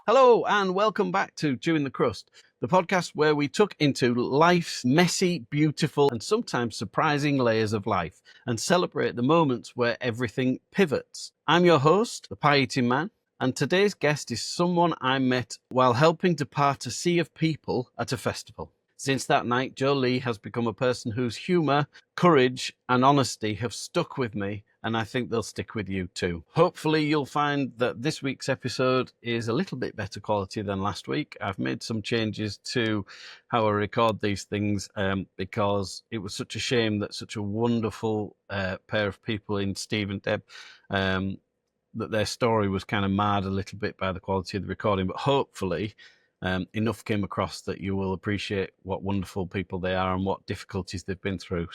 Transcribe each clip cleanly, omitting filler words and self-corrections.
Hello and welcome back to Chewing the Crust, the podcast where we tuck into life's messy, beautiful and sometimes surprising layers of life and celebrate the moments where everything pivots. I'm your host, the Pie-Eating Man, and today's guest is someone I met while helping to part a sea of people at a festival. Since that night, Joe Lee has become a person whose humour, courage and honesty have stuck with me, and I think they'll stick with you too. Hopefully you'll find that this week's episode is a little bit better quality than last week. I've made some changes to how I record these things because it was such a shame that such a wonderful pair of people in Steve and Deb, that their story was kind of marred a little bit by the quality of the recording, but hopefully enough came across that you will appreciate what wonderful people they are and what difficulties they've been through.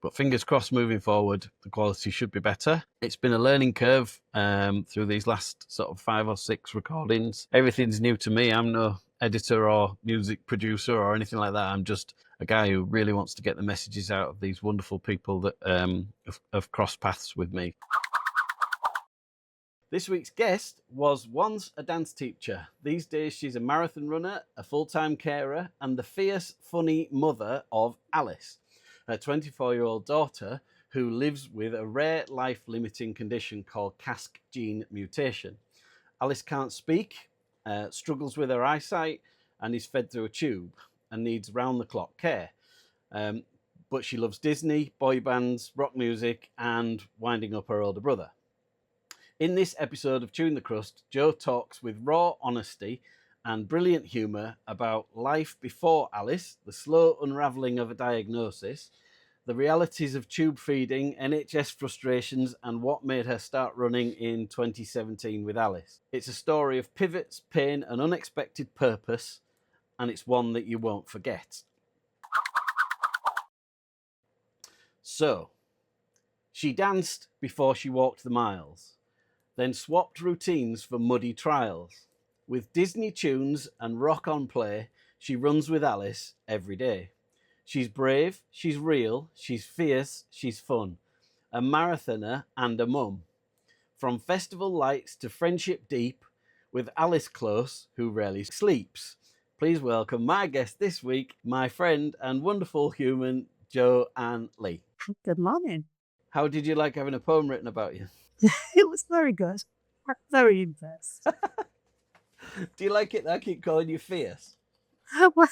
But fingers crossed, moving forward, the quality should be better. It's been a learning curve through these last sort of 5 or 6 recordings. Everything's new to me. I'm no editor or music producer or anything like that. I'm just a guy who really wants to get the messages out of these wonderful people that have crossed paths with me. This week's guest was once a dance teacher. These days she's a marathon runner, a full-time carer, and the fierce, funny mother of Alice, her 24-year-old daughter who lives with a rare life-limiting condition called cask gene mutation. Alice can't speak, struggles with her eyesight, and is fed through a tube and needs round-the-clock care. But she loves Disney, boy bands, rock music, and winding up her older brother. In this episode of Chewing the Crust, Joe talks with raw honesty and brilliant humour about life before Alice, the slow unravelling of a diagnosis, the realities of tube feeding, NHS frustrations, and what made her start running in 2017 with Alice. It's a story of pivots, pain, and unexpected purpose, and it's one that you won't forget. So, she danced before she walked the miles, then swapped routines for muddy trials. With Disney tunes and rock on play, she runs with Alice every day. She's brave, she's real, she's fierce, she's fun. A marathoner and a mum. From festival lights to friendship deep, with Alice close, who rarely sleeps. Please welcome my guest this week, my friend and wonderful human, Jo Ann Lee. Good morning. How did you like having a poem written about you? It was very good. I'm very impressed. Do you like it that I keep calling you fierce? Well,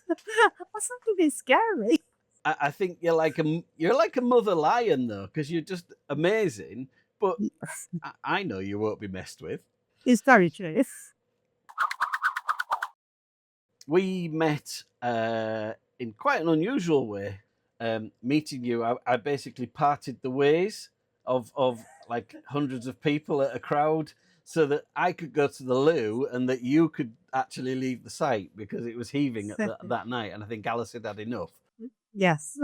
that's not a bit scary. I think you're like a mother lion though, because you're just amazing. But I know you won't be messed with. It's very true. We met in quite an unusual way. Meeting you, I basically parted the ways of like hundreds of people at a crowd so that I could go to the loo and that you could actually leave the site because it was heaving at that night, and I think Alice had had enough. Yes.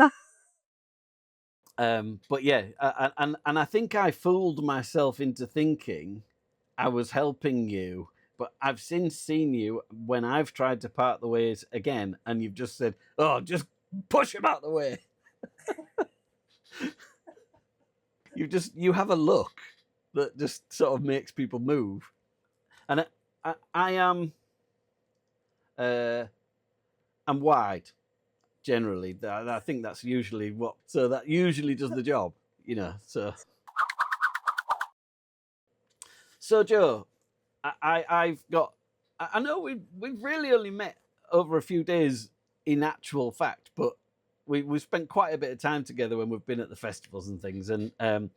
But yeah, and I think I fooled myself into thinking I was helping you, but I've since seen you when I've tried to part the ways again, and you've just said, "Oh, just push him out the way." You have a look that just sort of makes people move, and I am I'm wide generally. I think that's usually that usually does the job, you know. So Joe, I've got. I know we've really only met over a few days in actual fact, but we've spent quite a bit of time together when we've been at the festivals and things, and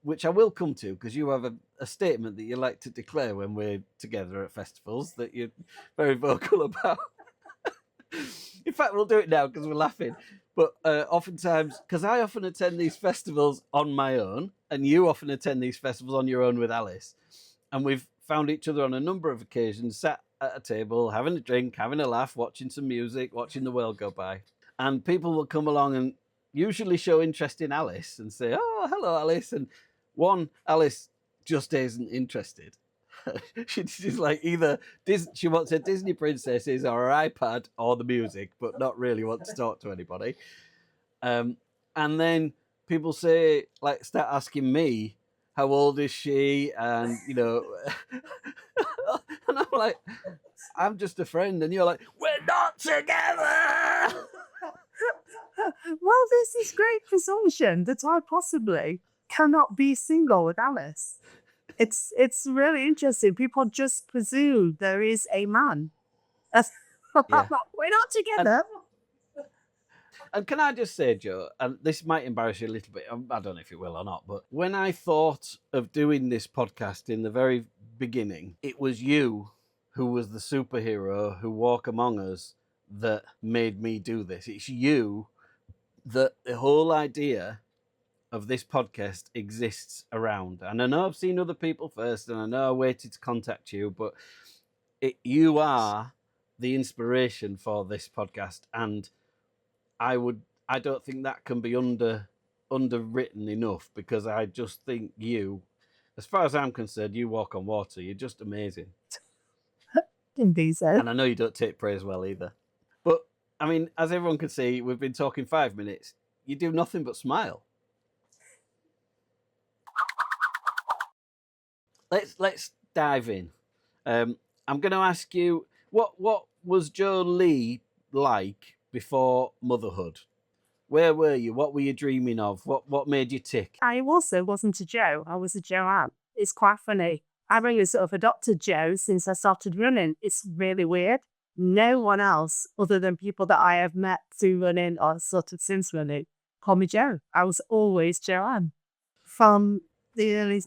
which I will come to because you have a statement that you like to declare when we're together at festivals that you're very vocal about. In fact, we'll do it now because we're laughing. But oftentimes, because I often attend these festivals on my own, and you often attend these festivals on your own with Alice, and we've found each other on a number of occasions, sat at a table, having a drink, having a laugh, watching some music, watching the world go by. And people will come along and usually show interest in Alice and say, "Oh, hello, Alice." And Alice just isn't interested. She's like either she wants her Disney princesses or her iPad or the music, but not really want to talk to anybody. And then people say, like, start asking me, how old is she? And, you know, and I'm like, I'm just a friend. And you're like, we're not together. Well, there's this great presumption that I possibly cannot be single with Alice. It's really interesting. People just presume there is a man. That's, Yeah. we're not And together. And can I just say, Joe, and this might embarrass you a little bit, I don't know if it will or not, but when I thought of doing this podcast in the very beginning, it was you who was the superhero who walk among us that made me do this. It's you that the whole idea of this podcast exists around. And I know I've seen other people first, and I know I waited to contact you, but you are the inspiration for this podcast. And I don't think that can be underwritten enough, because I just think you, as far as I'm concerned, you walk on water. You're just amazing. Indeed, so. And I know you don't take praise well either. But I mean, as everyone can see, we've been talking 5 minutes. You do nothing but smile. Let's dive in. I'm going to ask you, what was Joe Lee like before motherhood? Where were you? What were you dreaming of? What made you tick? I also wasn't a Joe. I was a Joanne. It's quite funny. I've only sort of adopted Joe since I started running. It's really weird. No one else, other than people that I have met through running or sort of since running, call me Joe. I was always Joanne. From the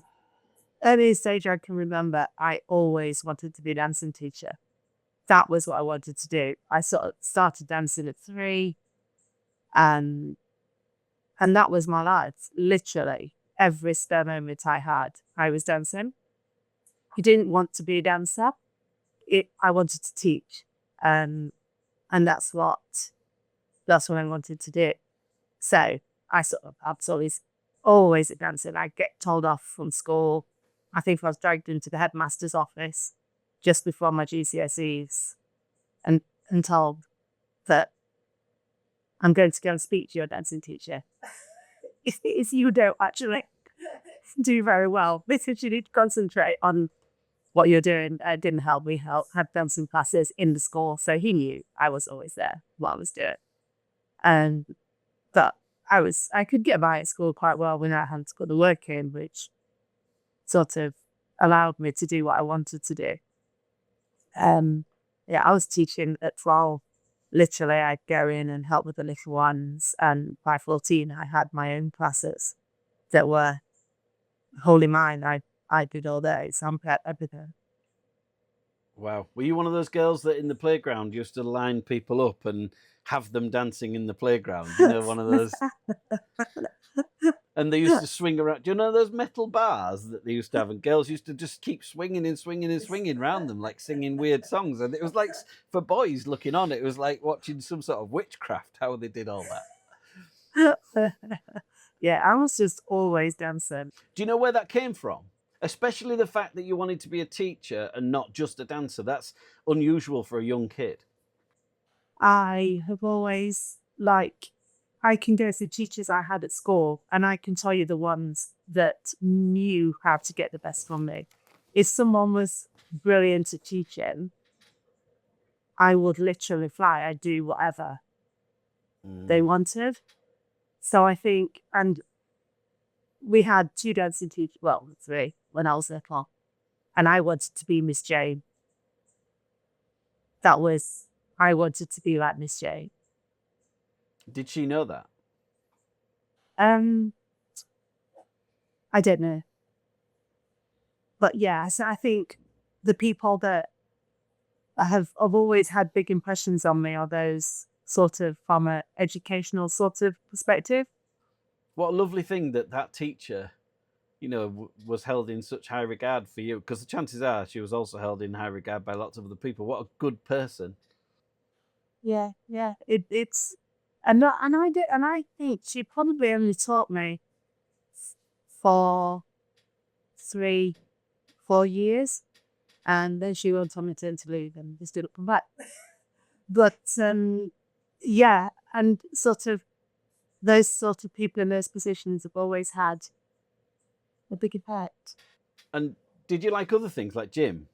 earliest stage I can remember, I always wanted to be a dancing teacher. That was what I wanted to do. I sort of started dancing at 3, and that was my life. Literally, every spare moment I had, I was dancing. I didn't want to be a dancer. I wanted to teach. And that's what I wanted to do. So I sort of always at dancing. I'd get told off from school. I think I was dragged into the headmaster's office just before my GCSEs and told that I'm going to go and speak to your dancing teacher. If you don't actually do very well, because you need to concentrate on what you're doing. Didn't help me have dancing classes in the school, so he knew I was always there while I was doing it. And but I could get by at school quite well when I hadn't got the work in, which sort of allowed me to do what I wanted to do. Yeah, I was teaching at 12. Literally, I'd go in and help with the little ones, and by 14, I had my own classes that were wholly mine. I did all those. Everything. Wow. Were you one of those girls that in the playground used to line people up and have them dancing in the playground? You know, one of those. And they used to swing around. Do you know those metal bars that they used to have? And girls used to just keep swinging and swinging and swinging around them, like singing weird songs. And it was like, for boys looking on, it was like watching some sort of witchcraft, how they did all that. Yeah, I was just always dancing. Do you know where that came from? Especially the fact that you wanted to be a teacher and not just a dancer. That's unusual for a young kid. I have always, I can go through teachers I had at school, and I can tell you the ones that knew how to get the best from me. If someone was brilliant at teaching, I would literally fly. I'd do whatever they wanted. So I think, and we had 2 dancing teachers, well, 3 when I was little, and I wanted to be Miss Jane. I wanted to be like Miss Jane. Did she know that? I don't know. But yeah, so I think the people that have always had big impressions on me are those sort of from an educational sort of perspective. What a lovely thing that teacher, you know, was held in such high regard for you, because the chances are she was also held in high regard by lots of other people. What a good person. Yeah. It's and I think she probably only taught me for 3-4 years, and then she went on maternity leave and just didn't come back. But yeah, and sort of those sort of people in those positions have always had a big effect. And did you like other things like gym?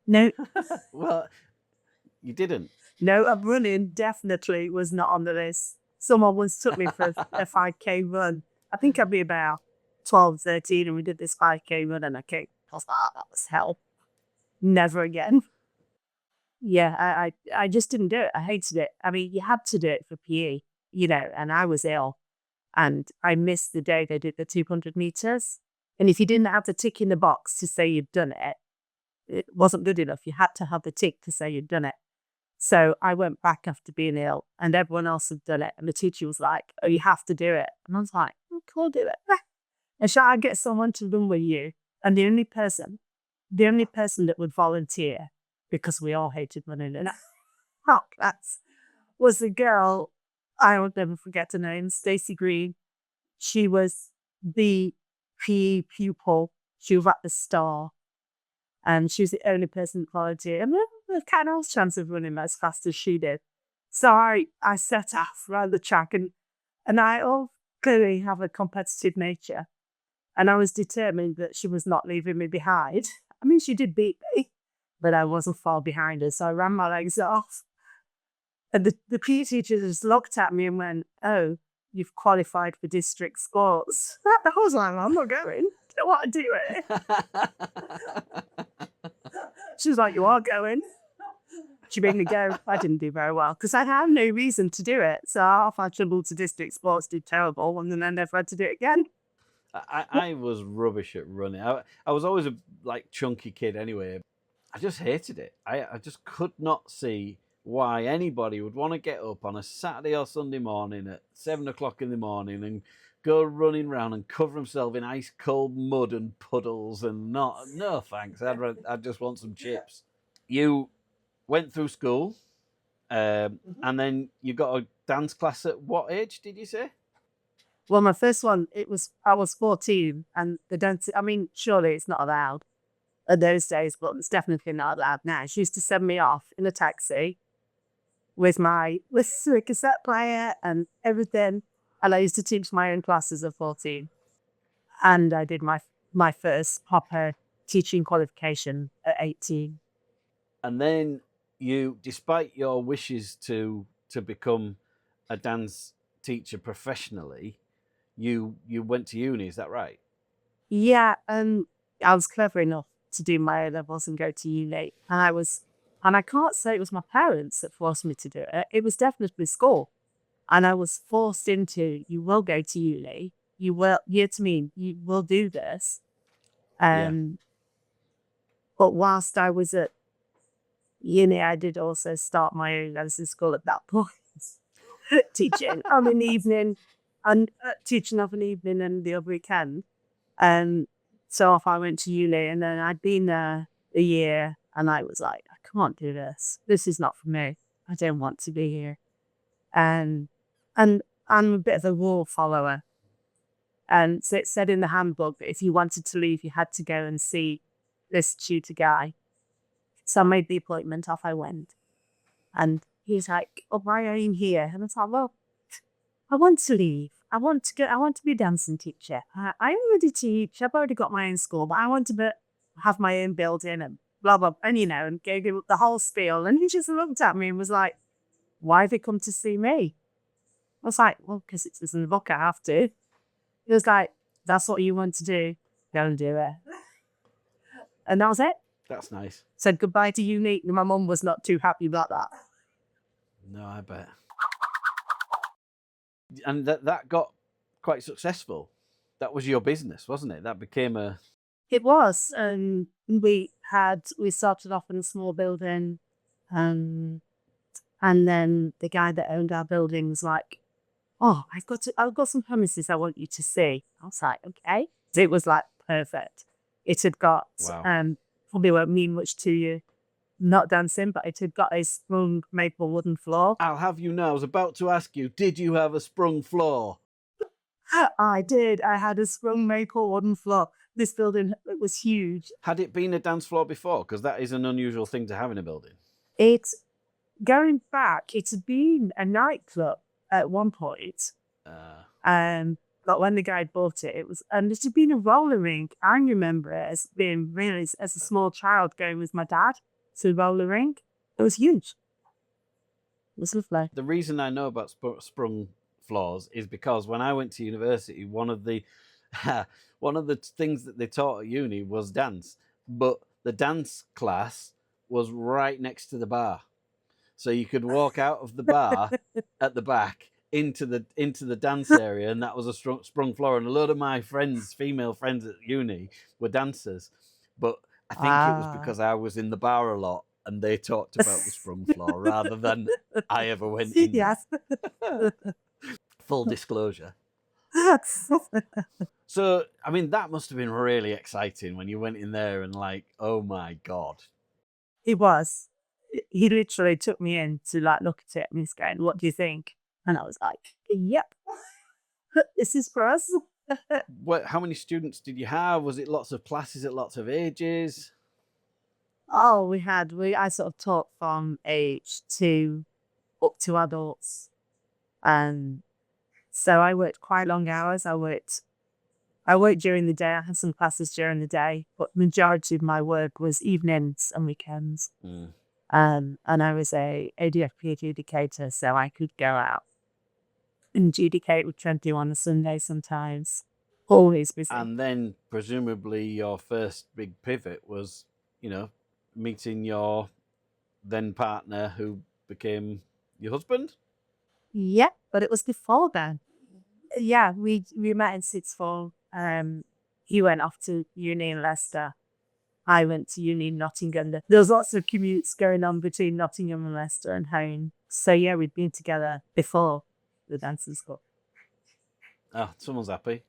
No, Well, you didn't. no, running definitely was not on the list. Someone once took me for a 5K run. I think I'd be about 12, 13, and we did this 5K run, and I was like, "Oh, that was hell. Never again." Yeah, I just didn't do it. I hated it. I mean, you had to do it for PE, and I was ill, and I missed the day they did the 200 meters. And if you didn't have the tick in the box to say you'd done it, it wasn't good enough. You had to have the tick to say you'd done it. So I went back after being ill, and everyone else had done it. And the teacher was like, "Oh, you have to do it." And I was like, "I can't do it." And shall I get someone to run with you? And the only person that would volunteer, because we all hated running in our class, was a girl. I will never forget her name, Stacey Green. She was the PE pupil. She was at the Star, and she was the only person that volunteered. And there kind of was a chance of running as fast as she did. So I set off around the track, and I clearly have a competitive nature. And I was determined that she was not leaving me behind. I mean, she did beat me, but I wasn't far behind her. So I ran my legs off. And the PE teacher just looked at me and went, "Oh, you've qualified for district sports." I was like, "I'm not going. I don't want to do it." She was like, "You are going." She made me go. I didn't do very well because I had no reason to do it. So half I trembled to district sports, did terrible, and then I never had to do it again. I was rubbish at running. I was always a chunky kid anyway. I just hated it. I just could not see why anybody would want to get up on a Saturday or Sunday morning at 7 o'clock in the morning and go running around and cover himself in ice cold mud and puddles and no thanks. I'd just want some chips. You went through school, and then you got a dance class at what age did you say? Well, my first one, I was 14, and the dance, I mean, surely it's not allowed in those days, but it's definitely not allowed now. She used to send me off in a taxi with my cassette player and everything. And I used to teach my own classes at 14. And I did my first proper teaching qualification at 18. And then you, despite your wishes to become a dance teacher professionally, you went to uni. Is that right? Yeah, I was clever enough to do my A levels and go to uni. And I can't say it was my parents that forced me to do it. It was definitely school. And I was forced into, you will go to uni. You will, you will do this. Yeah. But whilst I was at uni, I did also start my own dancing school at that point, teaching of an evening and teaching of an evening and the other weekend. And so off I went to uni, and then I'd been there a year, and I was like, "I can't do this. This is not for me. I don't want to be here." And and I'm a bit of a rule follower. And so it said in the handbook that if you wanted to leave, you had to go and see this tutor guy. So I made the appointment, off I went. And he's like, "Oh, why are you here?" And I was like, "Well, I want to leave. I want to go. I want to be a dancing teacher. I already teach. I've already got my own school, but I want to have my own building and blah, blah, and and go give the whole spiel." And he just looked at me and was like, "Why have they come to see me?" I was like, "Well, because it's in the book, I have to." He was like, "That's what you want to do. Go and do it." And that was it. That's nice. Said goodbye to uni. My mum was not too happy about that. No, I bet. And that got quite successful. That was your business, wasn't it? That became a... It was. We started off in a small building. And then the guy that owned our building was like, "Oh, I've got some premises I want you to see." I was like, "Okay." It was like perfect. It had got, Wow. probably won't mean much to you, not dancing, but it had got a sprung maple wooden floor. I'll have you know, I was about to ask you, did you have a sprung floor? I did. I had a sprung maple wooden floor. This building, it was huge. Had it been a dance floor before? Because that is an unusual thing to have in a building. Going back, it had been a nightclub at one point. But But when the guy bought it, and it had been a roller rink. I remember it as being really, as a small child, going with my dad to the roller rink. It was huge. It was lovely. The reason I know about sprung floors is because when I went to university, one of the one of the things that they taught at uni was dance, but the dance class was right next to the bar, so you could walk out of the bar at the back into the dance area, and that was a sprung floor. And a lot of my friends, female friends at uni, were dancers, but I think it was because I was in the bar a lot and they talked about the sprung floor rather than I ever went in there. Yes. Full disclosure. So, I mean, that must have been really exciting when you went in there and like, oh my God. It was. He literally took me in to like look at it and he's going, "What do you think?" And I was like, "Yep, this is for us." How many students did you have? Was it lots of classes at lots of ages? Oh, I sort of taught from age 2 up to adults. So I worked quite long hours. I worked during the day. I had some classes during the day, but majority of my work was evenings and weekends. And I was a ADFP adjudicator, so I could go out and adjudicate, which I'd do on a Sunday sometimes. Always busy. And then presumably your first big pivot was, meeting your then partner who became your husband? Yeah, but it was before then. Yeah, we met in sixth form. He went off to uni in Leicester. I went to uni in Nottingham. There was lots of commutes going on between Nottingham and Leicester and home. So yeah, we'd been together before the dancing school. Oh, someone's happy.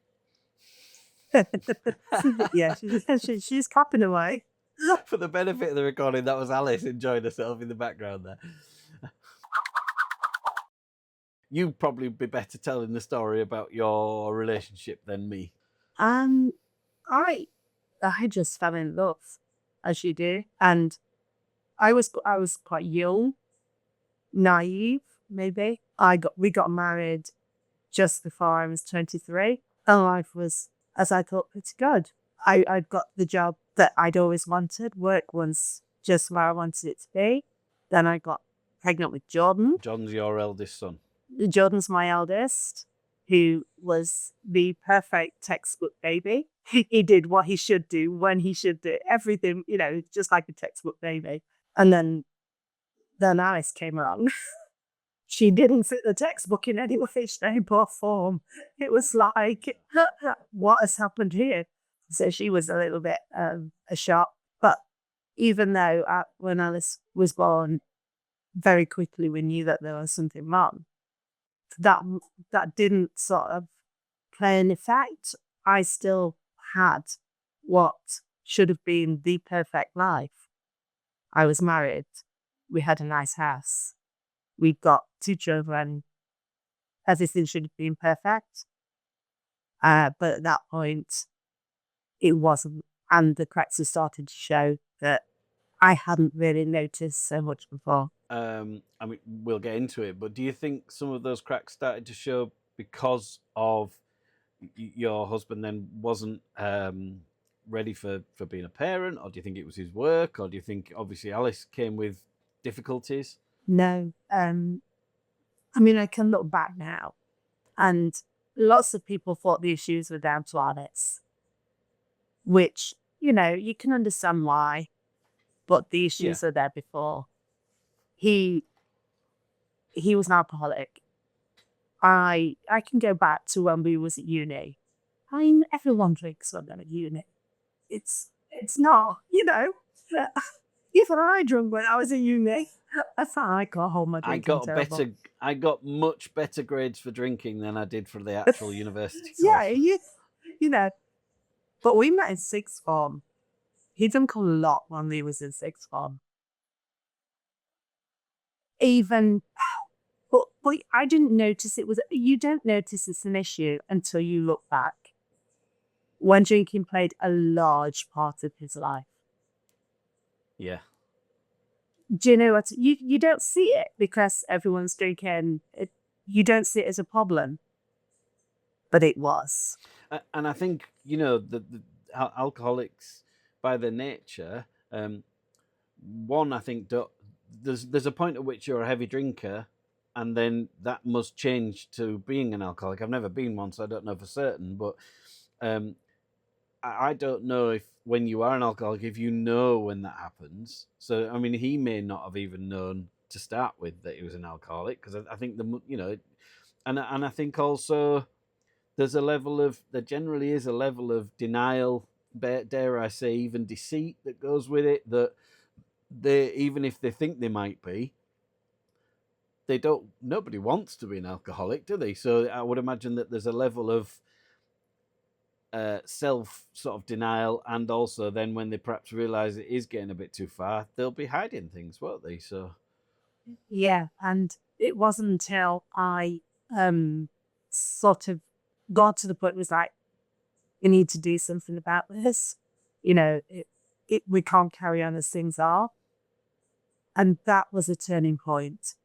Yeah, she's clapping away. For the benefit of the recording, that was Alice enjoying herself in the background there. You'd probably be better telling the story about your relationship than me. I just fell in love, as you do, and I was quite young, naive, maybe. We got married just before I was 23, and life was, as I thought, pretty good. I'd got the job that I'd always wanted. Work was just where I wanted it to be. Then I got pregnant with Jordan. John's your eldest son. Jordan's my eldest, who was the perfect textbook baby. He did what he should do when he should do everything, just like a textbook baby. And then Alice came along. She didn't fit the textbook in any way, shape, or form. It was like, what has happened here? So she was a little bit a shock. But even though when Alice was born, very quickly we knew that there was something wrong. That didn't sort of play an effect. I still had what should have been the perfect life. I was married. We had a nice house. We got 2 children. Everything should have been perfect. But at that point, it wasn't. And the cracks were starting to show that I hadn't really noticed so much before. I mean, we'll get into it, but do you think some of those cracks started to show because of your husband then wasn't ready for being a parent, or do you think it was his work, or do you think obviously Alice came with difficulties? No. I mean, I can look back now, and lots of people thought the issues were down to Alice, which, you can understand why, but the issues are there before. He was an alcoholic. I can go back to when we was at uni. I mean, everyone drinks when they're at uni. It's not, even I drank when I was at uni. I thought I can't hold my drinking. I got much better grades for drinking than I did for the actual university course. Yeah, but we met in sixth form. He drank a lot when he was in sixth form. But I didn't notice it was. You don't notice it's an issue until you look back. When drinking played a large part of his life. Yeah. Do you know what? You don't see it because everyone's drinking. You don't see it as a problem. but it was. And I think, the alcoholics by their nature, one, I think there's a point at which you're a heavy drinker, and then that must change to being an alcoholic. I've never been one, so I don't know for certain, but um, I don't know if when you are an alcoholic, if you know when that happens. So, I mean, he may not have even known to start with that he was an alcoholic, because I think and I think also there generally is a level of denial, dare I say, even deceit that goes with it, that they, even if they think they might be, nobody wants to be an alcoholic, do they? So I would imagine that there's a level of self sort of denial, and also then when they perhaps realize it is getting a bit too far, they'll be hiding things, won't they? So Yeah, and it wasn't until I sort of got to the point where it was like, you need to do something about this. We can't carry on as things are. And that was a turning point.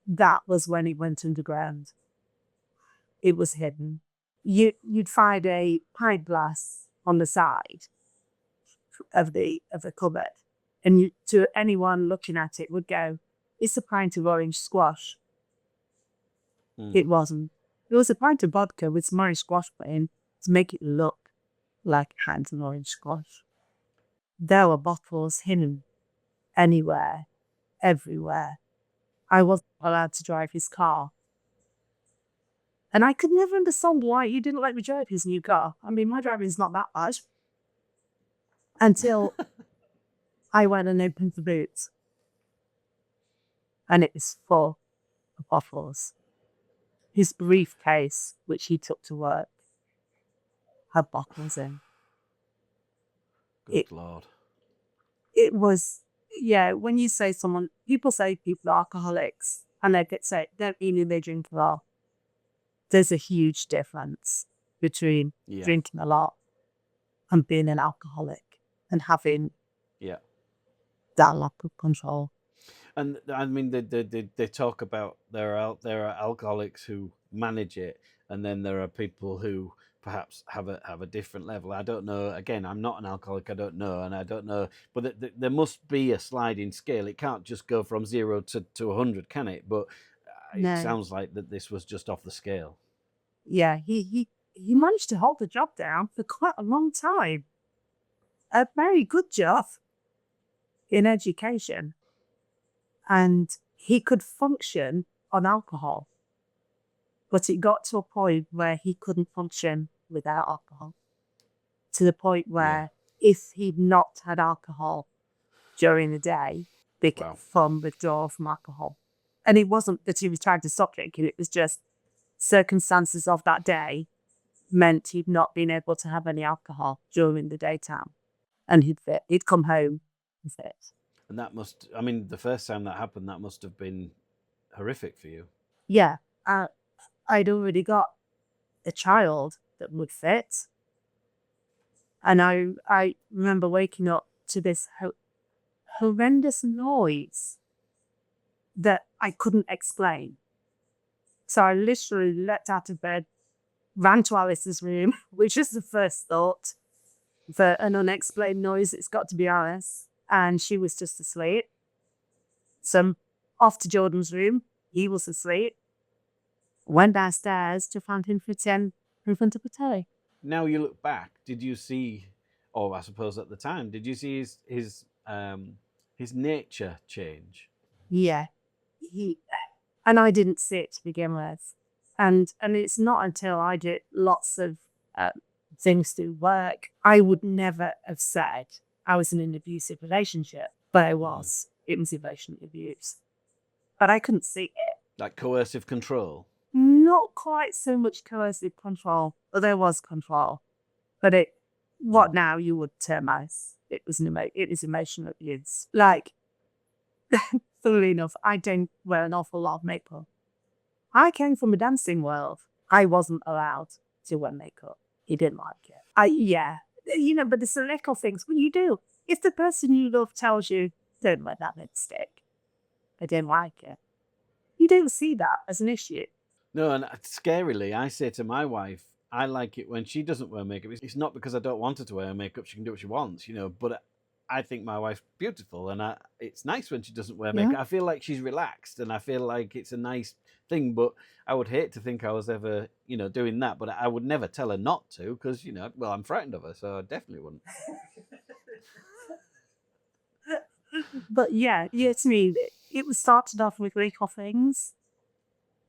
That was when it went underground. It was hidden. You'd find a pint glass on the side of the cupboard, and to anyone looking at it would go, "It's a pint of orange squash." It wasn't. It was a pint of vodka with some orange squash put in to make it look like a pint of orange squash. There were bottles hidden anywhere, everywhere. I wasn't allowed to drive his car. And I could never understand why he didn't let me drive his new car. I mean, my driving is not that bad. Until I went and opened the boot. And it was full of bottles. His briefcase, which he took to work, had bottles in. good Lord. It was, yeah, when you say people say people are alcoholics, and they say, don't mean they drink a lot. There's a huge difference between drinking a lot and being an alcoholic and having that lack of control. And I mean, they talk about there are alcoholics who manage it, and then there are people who perhaps have a different level. I don't know. Again, I'm not an alcoholic. I don't know, and I don't know. But there must be a sliding scale. It can't just go from 0 to 100, can it? But No. it sounds like that this was just off the scale. Yeah, he managed to hold the job down for quite a long time. A very good job in education. And he could function on alcohol. But it got to a point where he couldn't function without alcohol. To the point where if he'd not had alcohol during the day, they could withdraw from alcohol. And it wasn't that he was trying to stop drinking, it was just circumstances of that day meant he'd not been able to have any alcohol during the daytime. And he'd come home and fit. And that must, I mean, the first time that happened, that must have been horrific for you. Yeah. I'd already got a child that would fit. And I remember waking up to this horrendous noise that I couldn't explain. So I literally leapt out of bed, ran to Alice's room, which is the first thought for an unexplained noise. It's got to be Alice. And she was just asleep. So off to Jordan's room. He was asleep. Went downstairs to find him sitting in front of the telly. Now you look back, did you see, or I suppose at the time, did you see his nature change? Yeah. And I didn't see it to begin with. And it's not until I did lots of things through work, I would never have said I was in an abusive relationship, but I was. It was emotional abuse. But I couldn't see it. Like coercive control? Not quite so much coercive control, but there was control. But what now you would term as, it was emotional abuse. Like, funnily enough, I don't wear an awful lot of makeup. I came from a dancing world. I wasn't allowed to wear makeup. He didn't like it. But there's the little things. What you do, if the person you love tells you, don't wear that lipstick, I didn't like it, you don't see that as an issue. No, and scarily, I say to my wife, I like it when she doesn't wear makeup. It's not because I don't want her to wear makeup. She can do what she wants, but I think my wife's beautiful, and it's nice when she doesn't wear Yeah. makeup. I feel like she's relaxed, and I feel like it's a nice thing. But I would hate to think I was ever, doing that. But I would never tell her not to, because well, I'm frightened of her, so I definitely wouldn't. But yeah, to me, it was started off with little things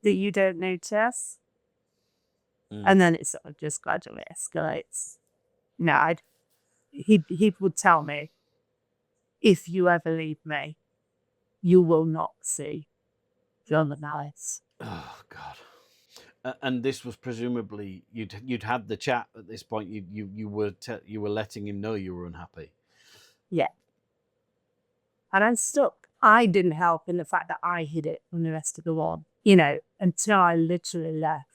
that you don't notice. And then it sort of just gradually escalates. He would tell me, if you ever leave me, you will not see John the Malice. Oh God! And this was presumably you'd had the chat at this point. You were letting him know you were unhappy. Yeah. And I'm stuck. I didn't help in the fact that I hid it from the rest of the world, until I literally left.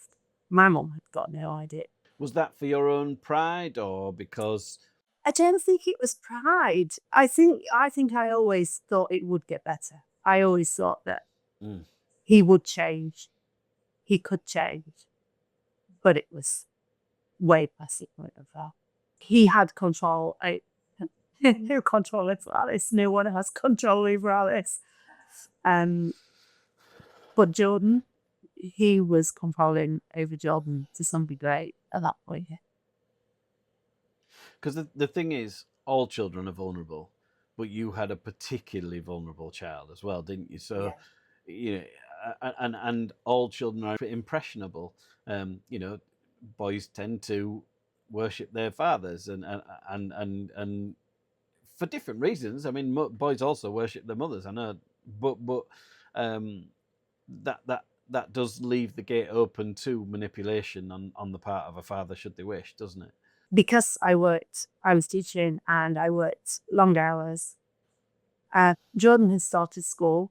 My mum had got no idea. Was that for your own pride, or because? I don't think it was pride. I think I always thought it would get better. I always thought that he would change. He could change. But it was way past the point of that. He had control. No control over Alice. No one has control over Alice. But Jordan, he was controlling over Jordan to some degree at that point. Because the thing is, all children are vulnerable, but you had a particularly vulnerable child as well, didn't you? So, and all children are impressionable. Boys tend to worship their fathers, and for different reasons. I mean, boys also worship their mothers. I know, but that does leave the gate open to manipulation on the part of a father, should they wish, doesn't it? Because I was teaching and I worked long hours. Jordan had started school,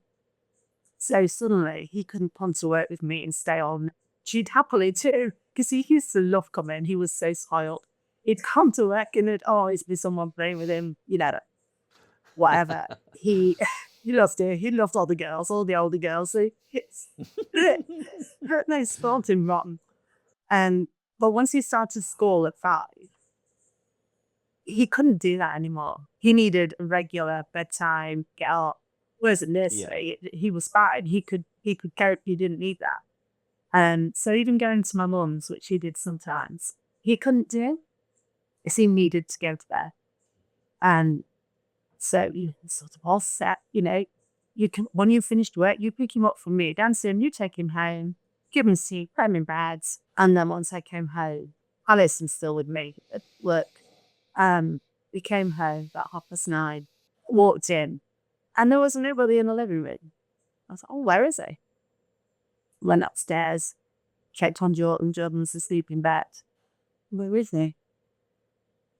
so suddenly he couldn't come to work with me and stay on. She'd happily too, because he used to love coming. He was so spoiled. He'd come to work and it'd always be someone playing with him, whatever. He loved it. He loved all the older girls. So they spoiled him rotten. But once he started school at 5, he couldn't do that anymore. He needed a regular bedtime, get up. Whereas at nursery, he was fine. He could cope. He didn't need that. So even going to my mum's, which he did sometimes, he couldn't do. He needed to go to bed. And so sort of all set, you can, when you finished work, you pick him up from me dancing, you take him home, give him a seat, put him in bed. And then once I came home, Alice was still with me at work. We came home about 9:30, walked in, and there was nobody in the living room. I was like, oh, where is he? Went upstairs, checked on Jordan. Jordan's asleep in bed. Where is he?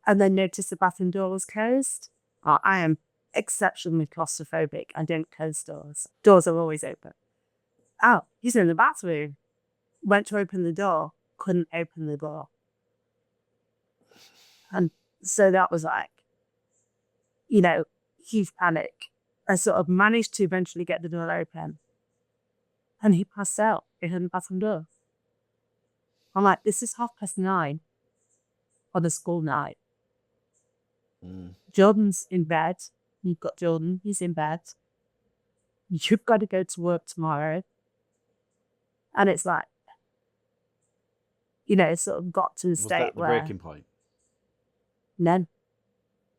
And then noticed the bathroom door was closed. Oh, I am exceptionally claustrophobic. I don't close doors. Doors are always open. Oh, he's in the bathroom. Went to open the door, couldn't open the door. And so that was like, huge panic. I sort of managed to eventually get the door open. And he passed out behind the bathroom door. I'm like, this is 9:30 on a school night. Jordan's in bed. You've got Jordan, he's in bed. You've got to go to work tomorrow. And it's like, it sort of got to the state that the where... breaking point? No,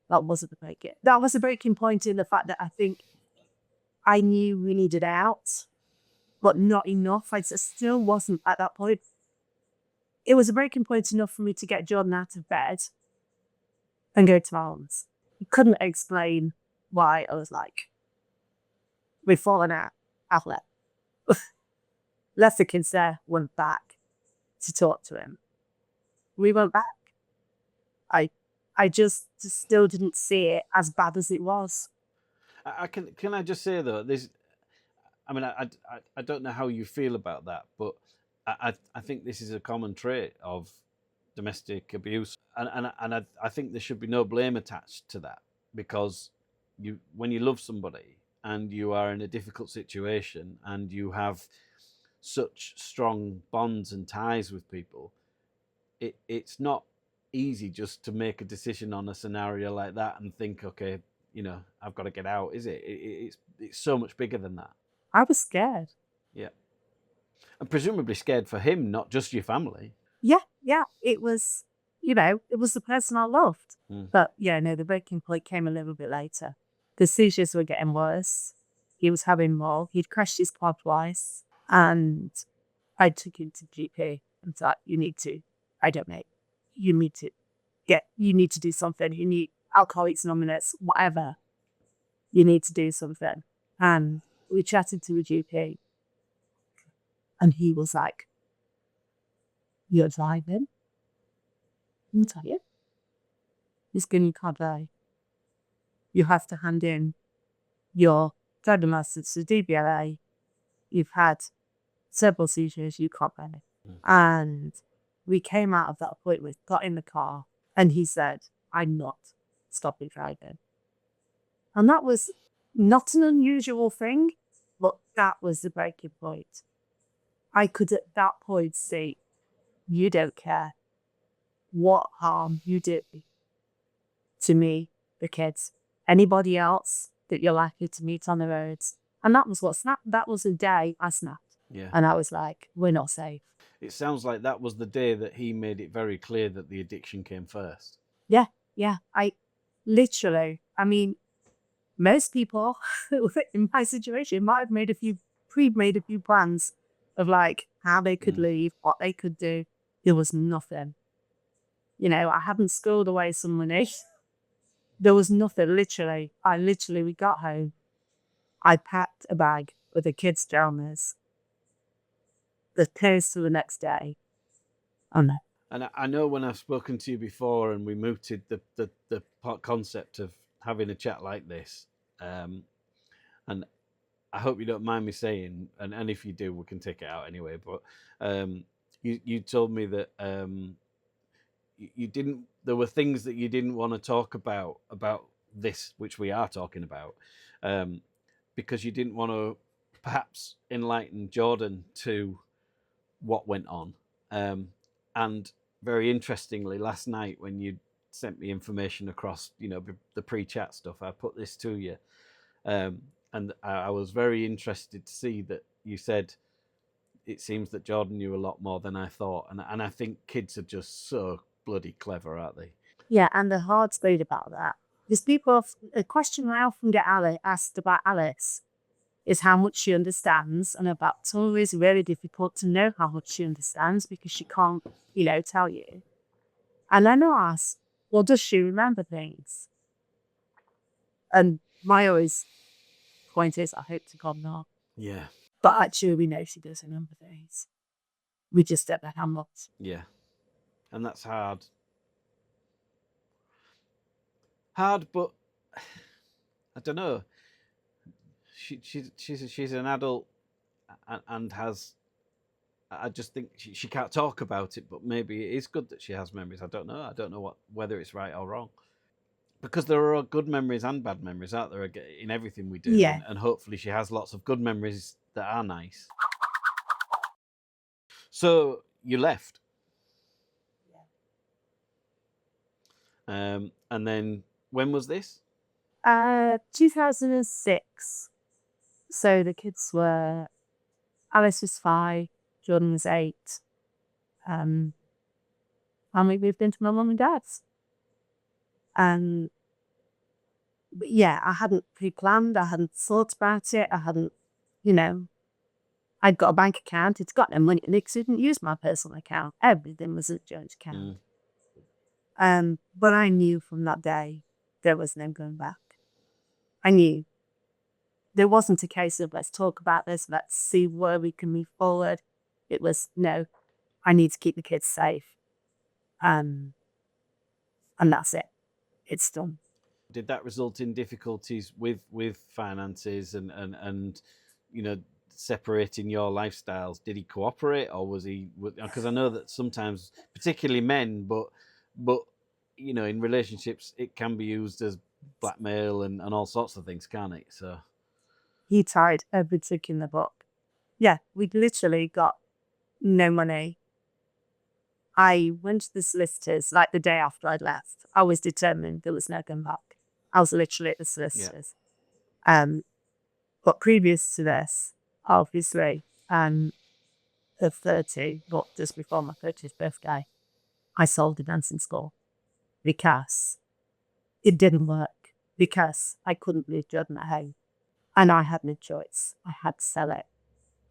that wasn't the breaking. That was a breaking point in the fact that I think I knew we needed out, but not enough. I still wasn't at that point. It was a breaking point enough for me to get Jordan out of bed and go to my mum's. He couldn't explain why. I was like, we've fallen out. I've left the kids there, went back to talk to him. We went back. I just still didn't see it as bad as it was. Can I just say though, I don't know how you feel about that, but I think this is a common trait of domestic abuse, and I think there should be no blame attached to that, because when you love somebody and you are in a difficult situation and you have such strong bonds and ties with people, it's not easy just to make a decision on a scenario like that and think, okay, I've got to get out, is it? It's so much bigger than that. I was scared. Yeah. And presumably scared for him, not just your family. Yeah. It was, it was the person I loved. Mm. But yeah, no, the breaking point came a little bit later. The seizures were getting worse. He was having more. He'd crashed his quad twice. And I took him to GP and thought, you need to, I don't know, you need to do something. You need Alcoholics Anonymous, whatever. You need to do something. And we chatted to a GP and he was like, you're driving? I'm tired. He's going, you can't drive. You have to hand in your driving license to DBLA. You've had several seizures, you can't drive. And we came out of that appointment, got in the car, and he said, I'm not stopping driving. And that was not an unusual thing, but that was the breaking point. I could at that point see, you don't care what harm you do to me, the kids, anybody else that you're likely to meet on the roads. And that was what snapped. That was the day I snapped. Yeah. And I was like, we're not safe. It sounds like that was the day that he made it very clear that the addiction came first. Yeah. I literally, most people in my situation might have made a few plans of like how they could leave, what they could do. There was nothing. I hadn't squirreled away some money. There was nothing. We got home. I packed a bag with the kids' pajamas. The clothes for the next day. Oh no. And I know when I've spoken to you before and we mooted the concept of having a chat like this, and I hope you don't mind me saying, and if you do, we can take it out anyway, but you told me that you didn't, there were things that you didn't want to talk about this, which we are talking about, because you didn't want to perhaps enlighten Jordan to what went on. And very interestingly, last night when you sent me information across, the pre-chat stuff, I put this to you, and I was very interested to see that you said it seems that Jordan knew a lot more than I thought, and I think kids are just so bloody clever, aren't they? Yeah, and the hard side about that is a question I often get asked about Alice is how much she understands, and about it's always really difficult to know how much she understands because she can't, tell you. And then I ask, well, does she remember things? And my always point is, I hope to God not. Yeah. But actually, we know she does remember things. We just don't know how much. Yeah. And that's hard. Hard, but I don't know. She's an adult and has. I just think she can't talk about it, but maybe it is good that she has memories. I don't know whether it's right or wrong, because there are good memories and bad memories out there in everything we do. Yeah. And hopefully she has lots of good memories that are nice. So you left. And then when was this? 2006. So the kids Alice was 5, Jordan was 8. And we moved into my mum and dad's. But yeah, I hadn't pre-planned. I hadn't thought about it. I hadn't, I'd got a bank account. It's got no money in it because I didn't use my personal account. Everything was a joint account. But I knew from that day there was no going back. I knew. There wasn't a case of let's talk about this, let's see where we can move forward. It was, no, I need to keep the kids safe. And that's it. It's done. Did that result in difficulties with finances and separating your lifestyles? Did he cooperate, or was he? Because I know that sometimes, particularly men, but in relationships it can be used as blackmail and all sorts of things, can't it? So he tied every trick in the book. Yeah, we'd literally got no money. I went to the solicitors like the day after I'd left. I was determined there was no going back. I was literally at the Yeah. solicitors. But previous to this, obviously, at 30, but just before my 30th birthday, I sold a dancing school because it didn't work, because I couldn't leave Jordan at home. And I had no choice. I had to sell it.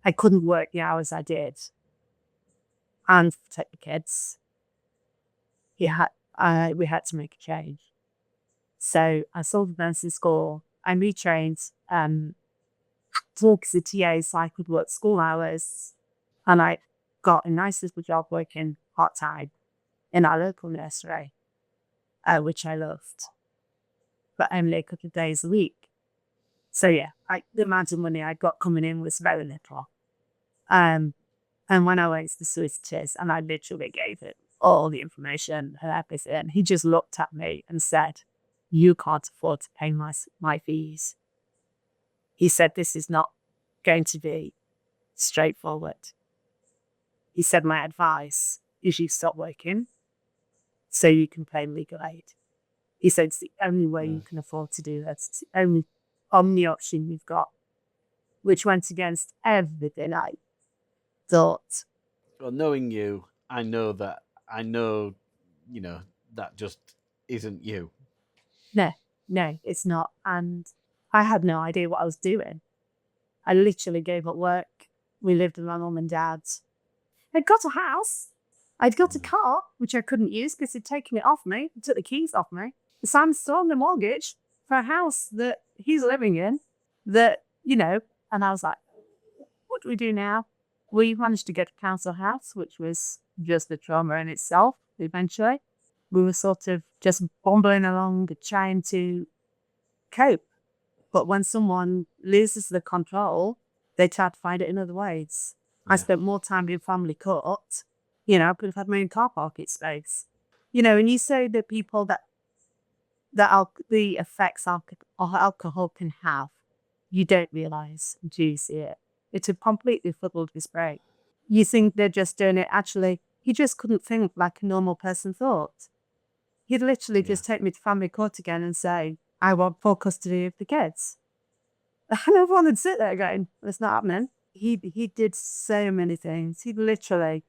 I couldn't work the hours I did and protect the kids. We had to make a change. So I sold the dancing school. I retrained to work as a TA so I could work school hours. And I got a nice little job working part-time in our local nursery, which I loved, but only a couple of days a week. So yeah, the amount of money I got coming in was very little. And when I went to the solicitors and I literally gave him all the information and everything, he just looked at me and said, "You can't afford to pay my fees." He said, "This is not going to be straightforward." He said, "My advice is you stop working so you can claim legal aid." He said, "It's the only way you can afford to do this. It's the only option you've got," which went against everything I thought. Well, knowing you, I know, that just isn't you. No, it's not. And I had no idea what I was doing. I literally gave up work. We lived with my mum and dad. I'd got a house. I'd got a car, which I couldn't use because he'd taken it off me. He took the keys off me. So I'm still on the mortgage for a house that he's living in and I was like, what do we do now? We managed to get a council house, which was just a trauma in itself eventually. We were sort of just bumbling along, trying to cope. But when someone loses the control, they try to find it in other ways. I spent more time in family court. I could have had my own car parking space. And you say that people that the effects alcohol can have, you don't realise until you see it. It's a completely fuddled his brain. You think they're just doing it. Actually, he just couldn't think like a normal person thought. He'd literally just take me to family court again and say, "I want full custody of the kids." And everyone would sit there going, "It's not happening." He did so many things. He'd literally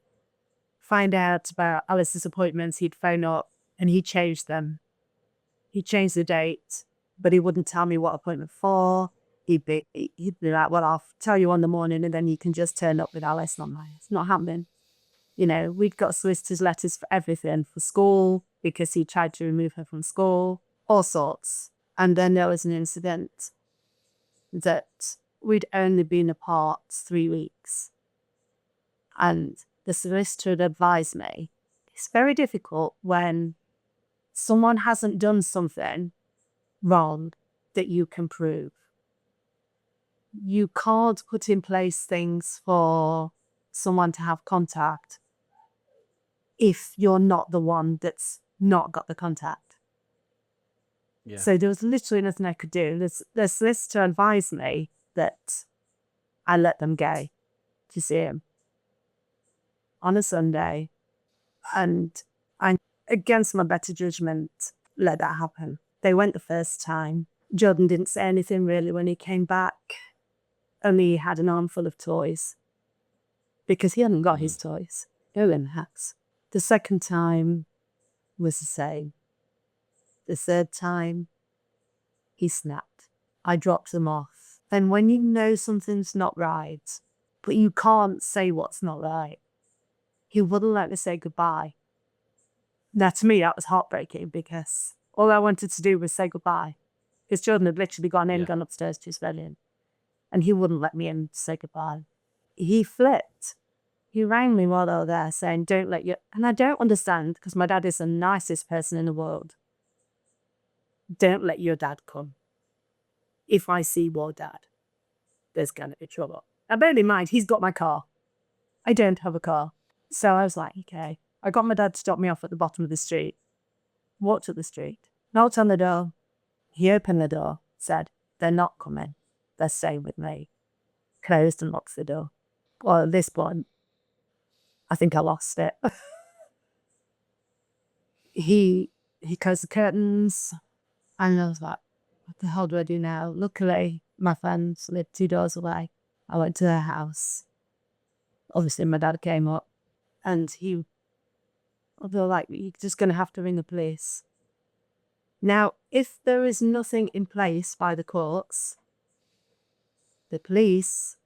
find out about Alice's appointments. He'd phone up and he changed them. He changed the date, but he wouldn't tell me what appointment for. He'd be like, "Well, I'll tell you on the morning and then you can just turn up with Alice." And I'm like, "It's not happening." We'd got solicitors' letters for everything, for school, because he tried to remove her from school, all sorts. And then there was an incident that we'd only been apart 3 weeks. And the solicitor had advised me, it's very difficult when someone hasn't done something wrong that you can prove. You can't put in place things for someone to have contact if you're not the one that's not got the contact. Yeah. So there was literally nothing I could do. The solicitor advised me that I let them go to see him on a Sunday, and I, against my better judgment, let that happen. They went the first time. Jordan didn't say anything really when he came back. Only he had an armful of toys because he hadn't got his toys. They were in the house. The second time was the same. The third time, he snapped. I dropped them off. And when you know something's not right, but you can't say what's not right, he wouldn't let me say goodbye. Now, to me, that was heartbreaking because all I wanted to do was say goodbye. Because Jordan had literally gone upstairs to his bedroom, and he wouldn't let me in to say goodbye. He flipped. He rang me while they were there saying, "Don't let your..." And I don't understand because my dad is the nicest person in the world. "Don't let your dad come. If I see your dad, there's going to be trouble." Now, bear in mind, he's got my car. I don't have a car. So I was like, okay. I got my dad to drop me off at the bottom of the street. Walked up the street. Knocked on the door. He opened the door. Said, "They're not coming. They're staying with me." Closed and locked the door. Well, at this point, I think I lost it. he closed the curtains, and I was like, what the hell do I do now? Luckily, my friends lived 2 doors away. I went to their house. Obviously, my dad came up, and they were like, you're just going to have to ring the police. Now, if there is nothing in place by the courts, the police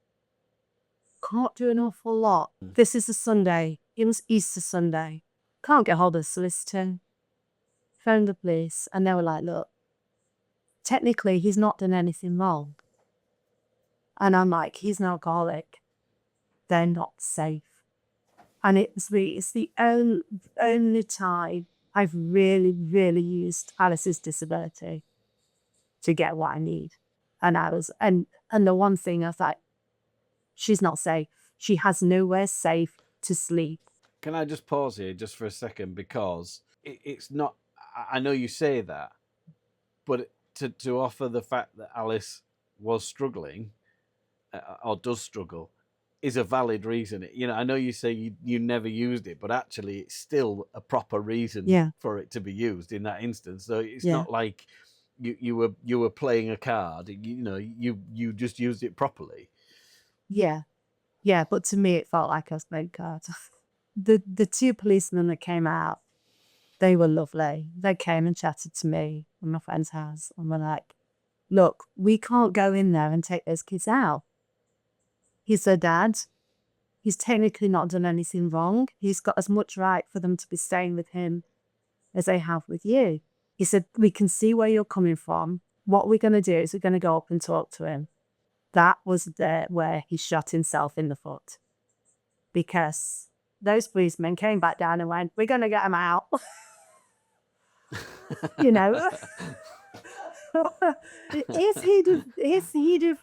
can't do an awful lot. This is a Sunday. It was Easter Sunday. Can't get hold of the solicitor. Phoned the police, and they were like, look, technically, he's not done anything wrong. And I'm like, he's an alcoholic. They're not safe. And it's the only time I've really, really used Alice's disability to get what I need. And and the one thing I thought, she's not safe. She has nowhere safe to sleep. Can I just pause here just for a second? Because it's not, I know you say that, but to offer the fact that Alice was struggling or does struggle is a valid reason. You know, I know you say you never used it, but actually it's still a proper reason for it to be used in that instance. So it's not like you were playing a card. You know, you just used it properly. Yeah. But to me, it felt like I was playing cards. The 2 policemen that came out, they were lovely. They came and chatted to me in my friend's house, and were like, look, we can't go in there and take those kids out. He's their dad. He's technically not done anything wrong. He's got as much right for them to be staying with him as they have with you. He said, we can see where you're coming from. What we're going to do is we're going to go up and talk to him. That was where he shot himself in the foot. Because those policemen came back down and went, we're going to get him out. You know, if he'd have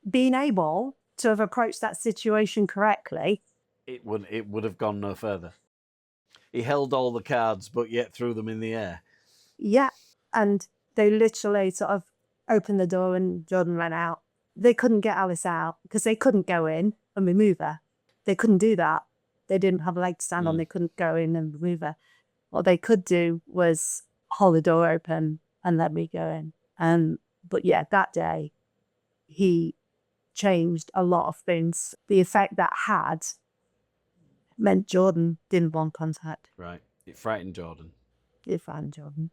been able to have approached that situation correctly, it would have gone no further. He held all the cards, but yet threw them in the air. Yeah, and they literally sort of opened the door and Jordan ran out. They couldn't get Alice out because they couldn't go in and remove her. They couldn't do that. They didn't have a leg to stand on. They couldn't go in and remove her. What they could do was hold the door open and let me go in. But yeah, that day, he changed a lot of things. The effect that had meant Jordan didn't want contact. Right. It frightened Jordan. It frightened Jordan.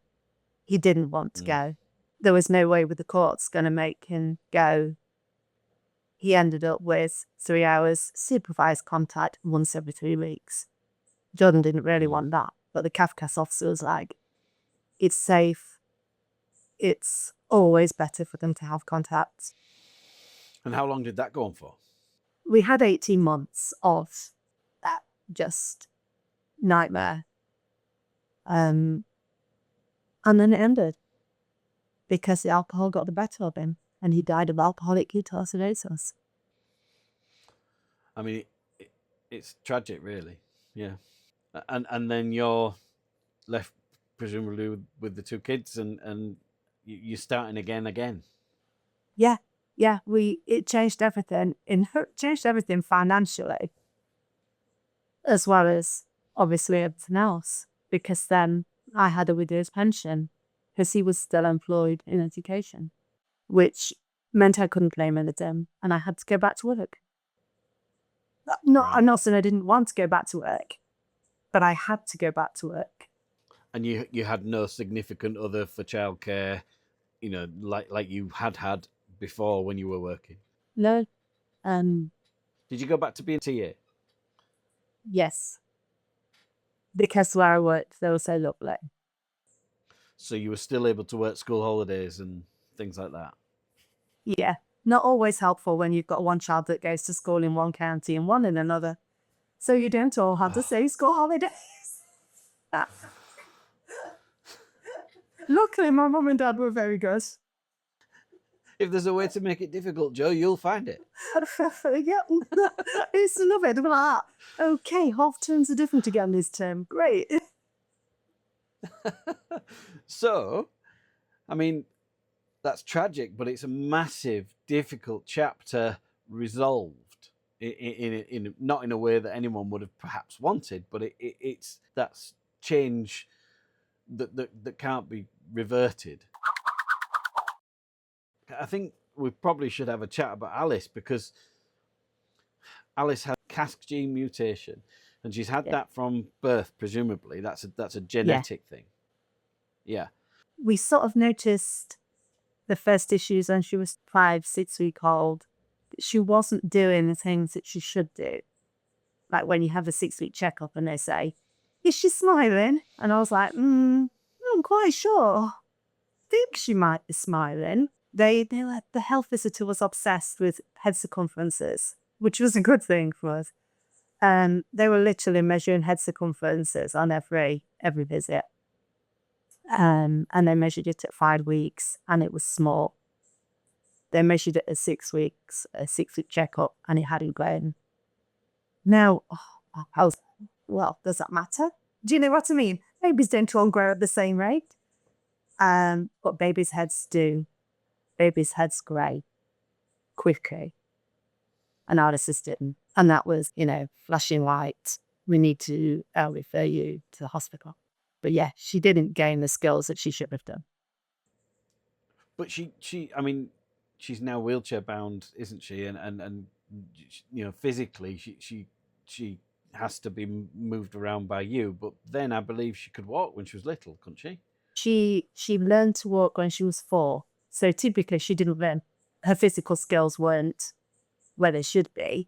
He didn't want to go. There was no way with the courts going to make him go. He ended up with 3 hours supervised contact once every 3 weeks. Jordan didn't really want that, but the CAFCAS officer was like, it's safe. It's always better for them to have contact. And how long did that go on for? We had 18 months of that just nightmare. And then it ended because the alcohol got the better of him and he died of alcoholic ketoacidosis. I mean, it's tragic, really. Yeah. And then you're left presumably with the 2 kids and you're starting again. Yeah. It changed everything. It changed everything financially, as well as obviously everything else, because then I had a widow's pension because he was still employed in education, which meant I couldn't claim anything and I had to go back to work. I'm not saying I didn't want to go back to work, but I had to go back to work. And you had no significant other for childcare, you know, like you had before when you were working? No. Did you go back to being TA? Yes. Because where I worked, they were so lovely. So you were still able to work school holidays and things like that? Yeah. Not always helpful when you've got one child that goes to school in one county and one in another. So you don't all have the same school holidays. Luckily, my mum and dad were very good. If there's a way to make it difficult, Joe, you'll find it. Yeah, it's lovely. They're like, okay, half terms are different again this term. Great. So, I mean, that's tragic, but it's a massive, difficult chapter resolved in not in a way that anyone would have perhaps wanted, but it's that's change that can't be reverted. I think we probably should have a chat about Alice, because Alice had Cas gene mutation, and she's had Yeah. that from birth, presumably. That's a genetic thing. Yeah. We sort of noticed the first issues when she was 5, 6 weeks old. She wasn't doing the things that she should do. Like when you have a 6-week checkup and they say, "Is she smiling?" And I was like, I'm quite sure. I think she might be smiling. The health visitor was obsessed with head circumferences, which was a good thing for us. They were literally measuring head circumferences on every visit. And they measured it at 5 weeks and it was small. They measured it at 6 weeks, a 6-week checkup, and it hadn't grown. Now, well, does that matter? Do you know what I mean? Babies don't all grow at the same rate. But babies' heads do. Babies' heads grow quickly. And Alice's didn't. And that was, flashing light. We need to refer you to the hospital. But yeah, she didn't gain the skills that she should have done. But I mean, she's now wheelchair bound, isn't she? And physically, she has to be moved around by you. But then I believe she could walk when she was little, couldn't she? She learned to walk when she was 4. So typically she didn't learn. Her physical skills weren't where they should be.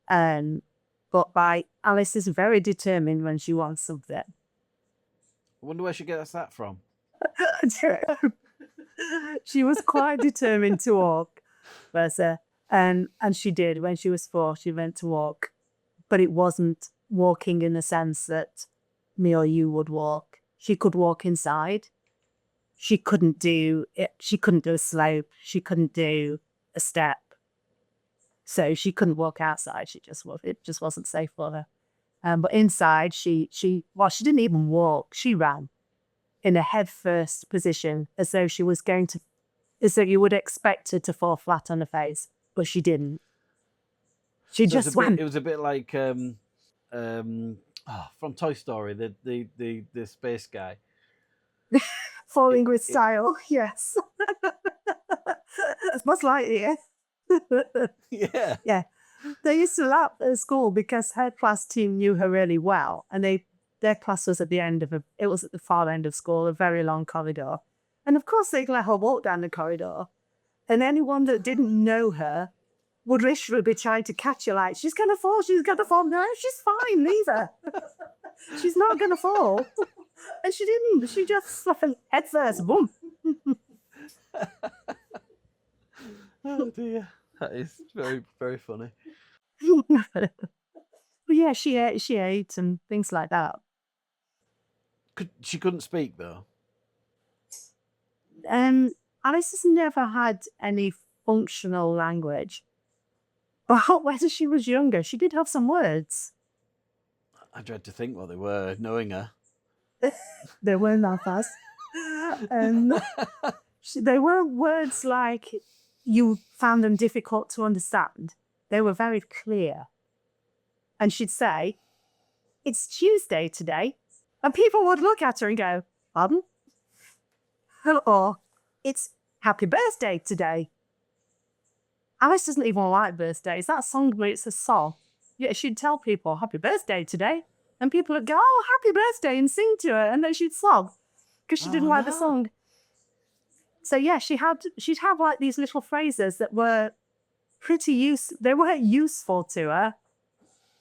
But Alice is very determined when she wants something. I wonder where she gets that from. She was quite determined to walk, Versa. And she did. When she was 4, she went to walk. But it wasn't walking in the sense that me or you would walk. She could walk inside. She couldn't do it. She couldn't do a slope. She couldn't do a step. So she couldn't walk outside. It just wasn't safe for her. But inside, she didn't even walk. She ran in a head first position, as though you would expect her to fall flat on her face, but she didn't. She just went. It was a bit like from Toy Story, the space guy. Falling with style, yes. It's most likely, yeah. Yeah. Yeah. They used to laugh at school because her class team knew her really well, and their class was at the far end of school, a very long corridor. And of course they'd let her walk down the corridor. And anyone that didn't know her would literally be trying to catch her, like, she's gonna fall. No, she's fine, leave her. She's not gonna fall. And she didn't. She just head first, boom. Oh dear. That is very, very funny. But yeah, she ate and things like that. She couldn't speak though. Alice has never had any functional language. But whether she was younger, she did have some words. I dread to think what they were, knowing her. They weren't that fast. They were words like you found them difficult to understand. They were very clear. And she'd say, "It's Tuesday today." And people would look at her and go, "Pardon?" Or, "It's happy birthday today." Alice doesn't even like birthdays. That song, where it's a song. Yeah, she'd tell people, "Happy birthday today." And people would go, "Oh, happy birthday," and sing to her. And then she'd sob because she didn't like the song. So yeah, she'd have like these little phrases that were they weren't useful to her,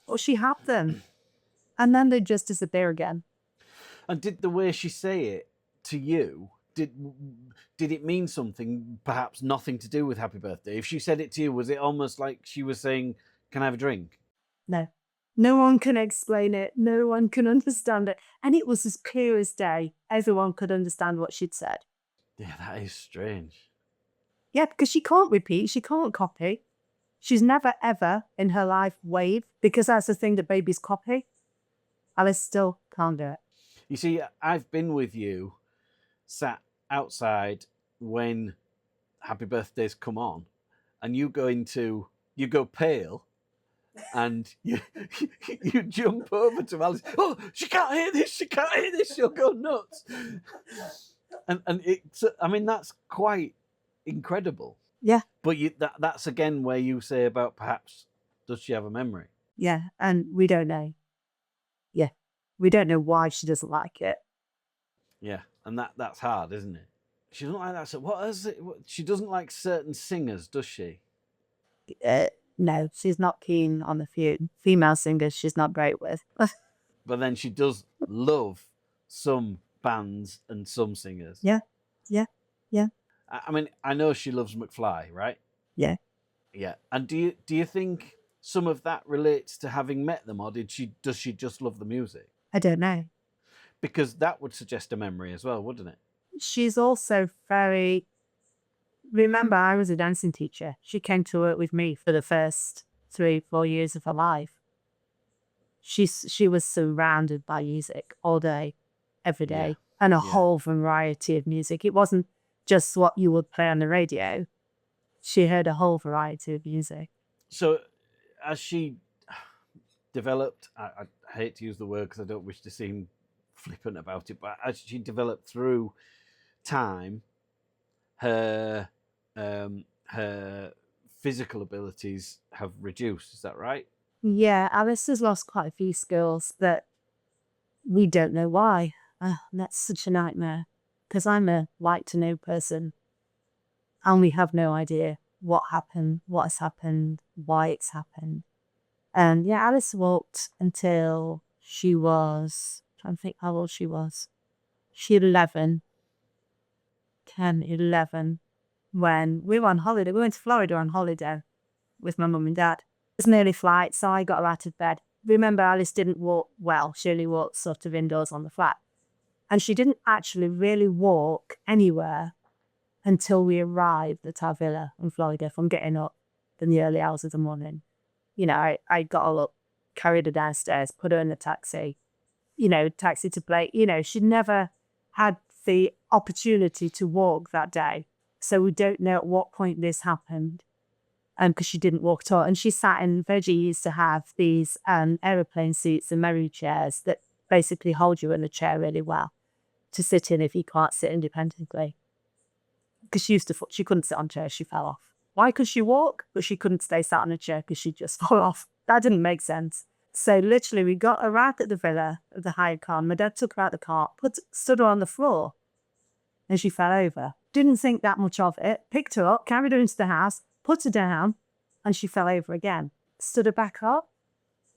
but she had them. And then they'd just disappear again. And did the way she say it to you, did it mean something, perhaps nothing to do with happy birthday? If she said it to you, was it almost like she was saying, "Can I have a drink?" No. No one can explain it. No one can understand it. And it was as clear as day. Everyone could understand what she'd said. Yeah, that is strange. Yeah, because she can't repeat. She can't copy. She's never, ever in her life waved, because that's the thing that babies copy. Alice still can't do it. You see, I've been with you, sat outside when happy birthdays come on, and you go pale, and you jump over to Alice. Oh, she can't hear this. She can't hear this. She'll go nuts. And it's, I mean, that's quite incredible. Yeah. But that's again where you say about perhaps, does she have a memory? Yeah. And we don't know. Yeah. We don't know why she doesn't like it. Yeah. And that's hard, isn't it? She doesn't like that. So what is it? She doesn't like certain singers, does she? No, she's not keen on the few female singers she's not great with. But then she does love some bands and some singers. Yeah. Yeah. Yeah. I mean, I know she loves McFly, right? Yeah. Yeah. And do you think some of that relates to having met them, or does she just love the music? I don't know. Because that would suggest a memory as well, wouldn't it? She's also very... Remember, I was a dancing teacher. She came to work with me for the first 3-4 years of her life. She was surrounded by music all day, every day, and a whole variety of music. It wasn't just what you would play on the radio. She heard a whole variety of music. So as she developed, I hate to use the word because I don't wish to seem flippant about it, but as she developed through time, her physical abilities have reduced. Is that right? Yeah, Alice has lost quite a few skills that we don't know why. That's such a nightmare because I'm a like-to-know person and we have no idea what happened, what has happened, why it's happened. And yeah, Alice walked until she was, I'm trying to think how old she was. She 11, 10, 11, when we were on holiday. We went to Florida on holiday with my mum and dad. It was an early flight, so I got her out of bed. Remember, Alice didn't walk well. She only walked sort of indoors on the flat. And she didn't actually really walk anywhere until we arrived at our villa in Florida from getting up in the early hours of the morning. You know, I got her up, carried her downstairs, put her in a taxi, taxi to play. She never had the opportunity to walk that day. So we don't know at what point this happened. Because she didn't walk at all. And she sat in, Virgie used to have these aeroplane seats and memory chairs that basically hold you in a chair really well to sit in if you can't sit independently. Because she couldn't sit on chairs, she fell off. Why could she walk? But she couldn't stay sat on a chair because she'd just fall off. That didn't make sense. So literally we got her out at the villa of the hired car. My dad took her out the car, stood her on the floor, and she fell over. Didn't think that much of it, picked her up, carried her into the house, put her down, and she fell over again. Stood her back up,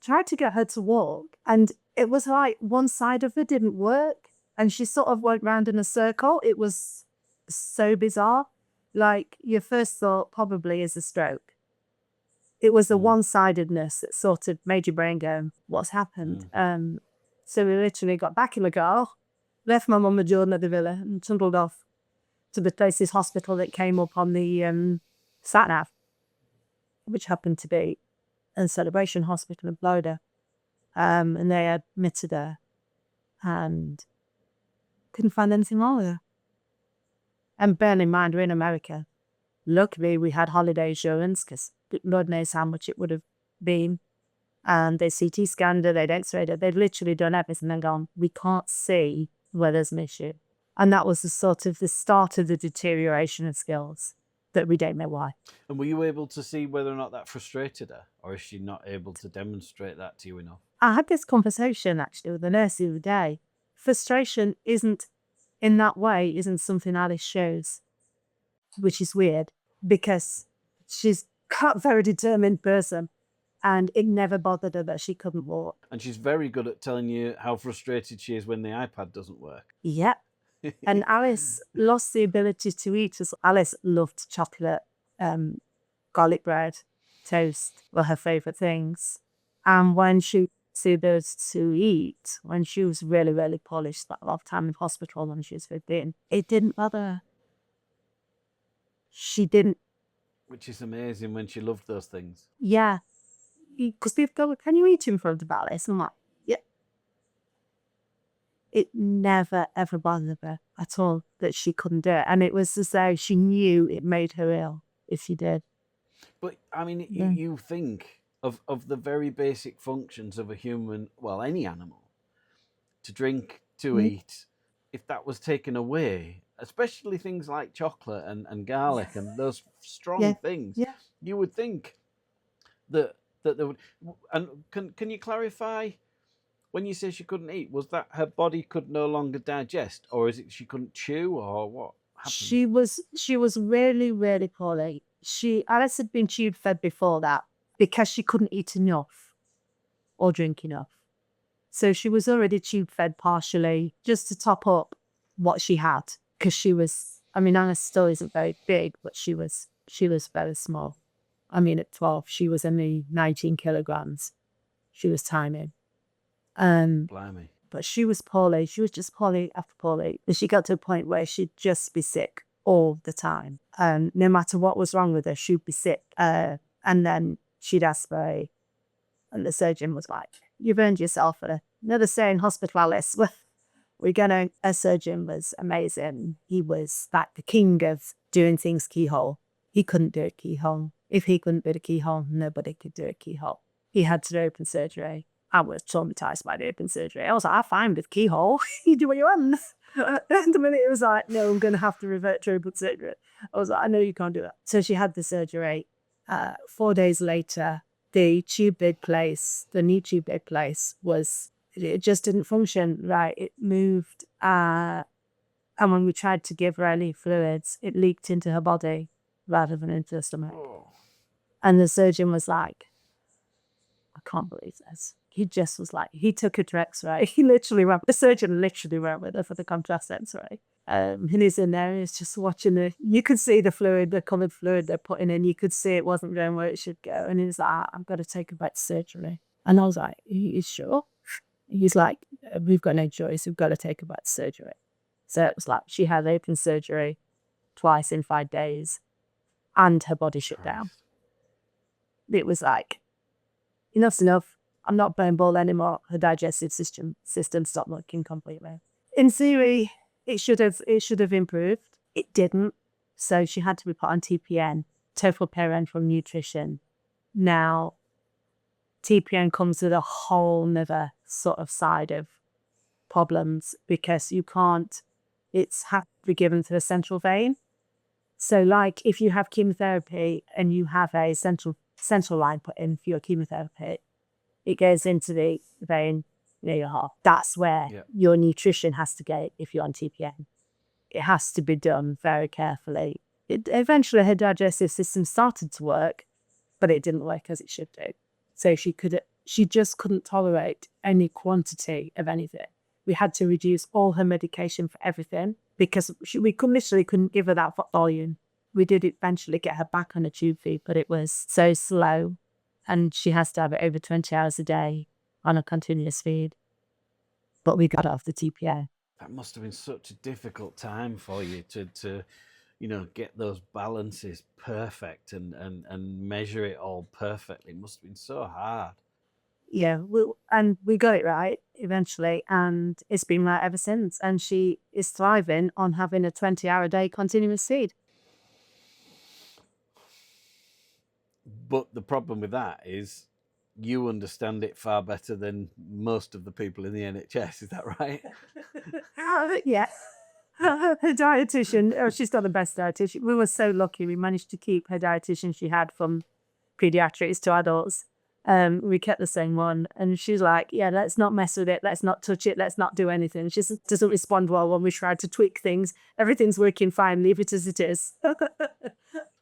tried to get her to walk, and it was like one side of her didn't work, and she sort of went round in a circle. It was so bizarre. Like, your first thought probably is a stroke. It was the one-sidedness that sort of made your brain go, what's happened? So we literally got back in the car, left my mum and Jordan at the villa, and tumbled off to the closest hospital that came up on the sat-nav, which happened to be a Celebration Hospital in Florida. And they admitted her and couldn't find anything wrong with her. And bear in mind, we're in America. Luckily, we had holiday insurance because Lord knows how much it would have been. And they CT scanned her, they'd x-rayed her, they'd literally done everything and gone, we can't see where there's an issue. And that was the start of the deterioration of skills that we don't know why. And were you able to see whether or not that frustrated her, or is she not able to demonstrate that to you enough? I had this conversation actually with the nurse the other day. Frustration isn't something Alice shows, which is weird because she's a very determined person and it never bothered her that she couldn't walk. And she's very good at telling you how frustrated she is when the iPad doesn't work. Yep. And Alice lost the ability to eat. Alice loved chocolate, garlic bread, toast were her favourite things. And when she to those to eat, when she was really, really polished, spent a lot of time in hospital when she was 15, it didn't bother her. She didn't. Which is amazing when she loved those things. Yeah. Because people go, can you eat in front of Alice? I'm like, yeah. It never, ever bothered her at all that she couldn't do it. And it was as though she knew it made her ill if she did. But, I mean, you think of the very basic functions of a human, well, any animal, to drink, to eat, if that was taken away, especially things like chocolate and garlic and those strong Yeah. things, Yeah. you would think that there would. And can you clarify, when you say she couldn't eat, was that her body could no longer digest, or is it she couldn't chew, or what happened? She was really, really poorly. Alice had been tube fed before that because she couldn't eat enough or drink enough. So she was already tube fed partially just to top up what she had. Because Alice still isn't very big, but she was very small. At 12, she was only 19 kilograms. She was tiny. Blimey. But she was poorly. She was just poorly after poorly. And she got to a point where she'd just be sick all the time. No matter what was wrong with her, she'd be sick. And then she'd aspirate. And the surgeon was like, "You've earned yourself another stay in hospital, Alice." Her surgeon was amazing. He was like the king of doing things keyhole. He couldn't do a keyhole. If he couldn't do a keyhole, nobody could do a keyhole. He had to do open surgery. I was traumatized by the open surgery. I was like, "I'm fine with keyhole. You do what you want." And the minute it was like, "No, I'm going to have to revert to open surgery," I was like, "I know you can't do that." So she had the surgery. 4 days later, the new tube bed place it just didn't function right. It moved. And when we tried to give her any fluids, it leaked into her body rather than into her stomach. Oh. And the surgeon was like, "I can't believe this." He just was like, he took her to X-ray. The surgeon literally went with her for the contrast X-ray. And he's in there, he's just watching her. You could see the coloured fluid they're putting in. You could see it wasn't going where it should go. And he's like, "I've got to take her back to surgery." And I was like, "Are you sure?" He's like, "We've got no choice. We've got to take her back to surgery." So it was like, she had open surgery twice in 5 days and her body shut down. It was like, enough's enough. I'm not bone ball anymore. Her digestive system stopped working completely. In theory, it should have improved. It didn't. So she had to be put on TPN, total parenteral nutrition. Now, TPN comes with a whole nother sort of side of problems because it's had to be given to the central vein. So like if you have chemotherapy and you have a central line put in for your chemotherapy, it goes into the vein near your heart. That's where your nutrition has to go if you're on TPN. It has to be done very carefully. Eventually her digestive system started to work, but it didn't work as it should do. So she just couldn't tolerate any quantity of anything. We had to reduce all her medication for everything because we couldn't give her that volume. We did eventually get her back on a tube feed, but it was so slow. And she has to have it over 20 hours a day on a continuous feed. But we got her off the TPA. That must have been such a difficult time for you to get those balances perfect and measure it all perfectly. It must have been so hard. Yeah, we got it right eventually, and it's been right ever since. And she is thriving on having a 20-hour-a-day continuous feed. But the problem with that is you understand it far better than most of the people in the NHS. Is that right? Yeah. Her dietitian, she's got the best dietitian. We were so lucky. We managed to keep her dietitian she had from pediatrics to adults. We kept the same one. And she's like, "Yeah, let's not mess with it. Let's not touch it. Let's not do anything." She just doesn't respond well when we try to tweak things. Everything's working fine. Leave it as it is.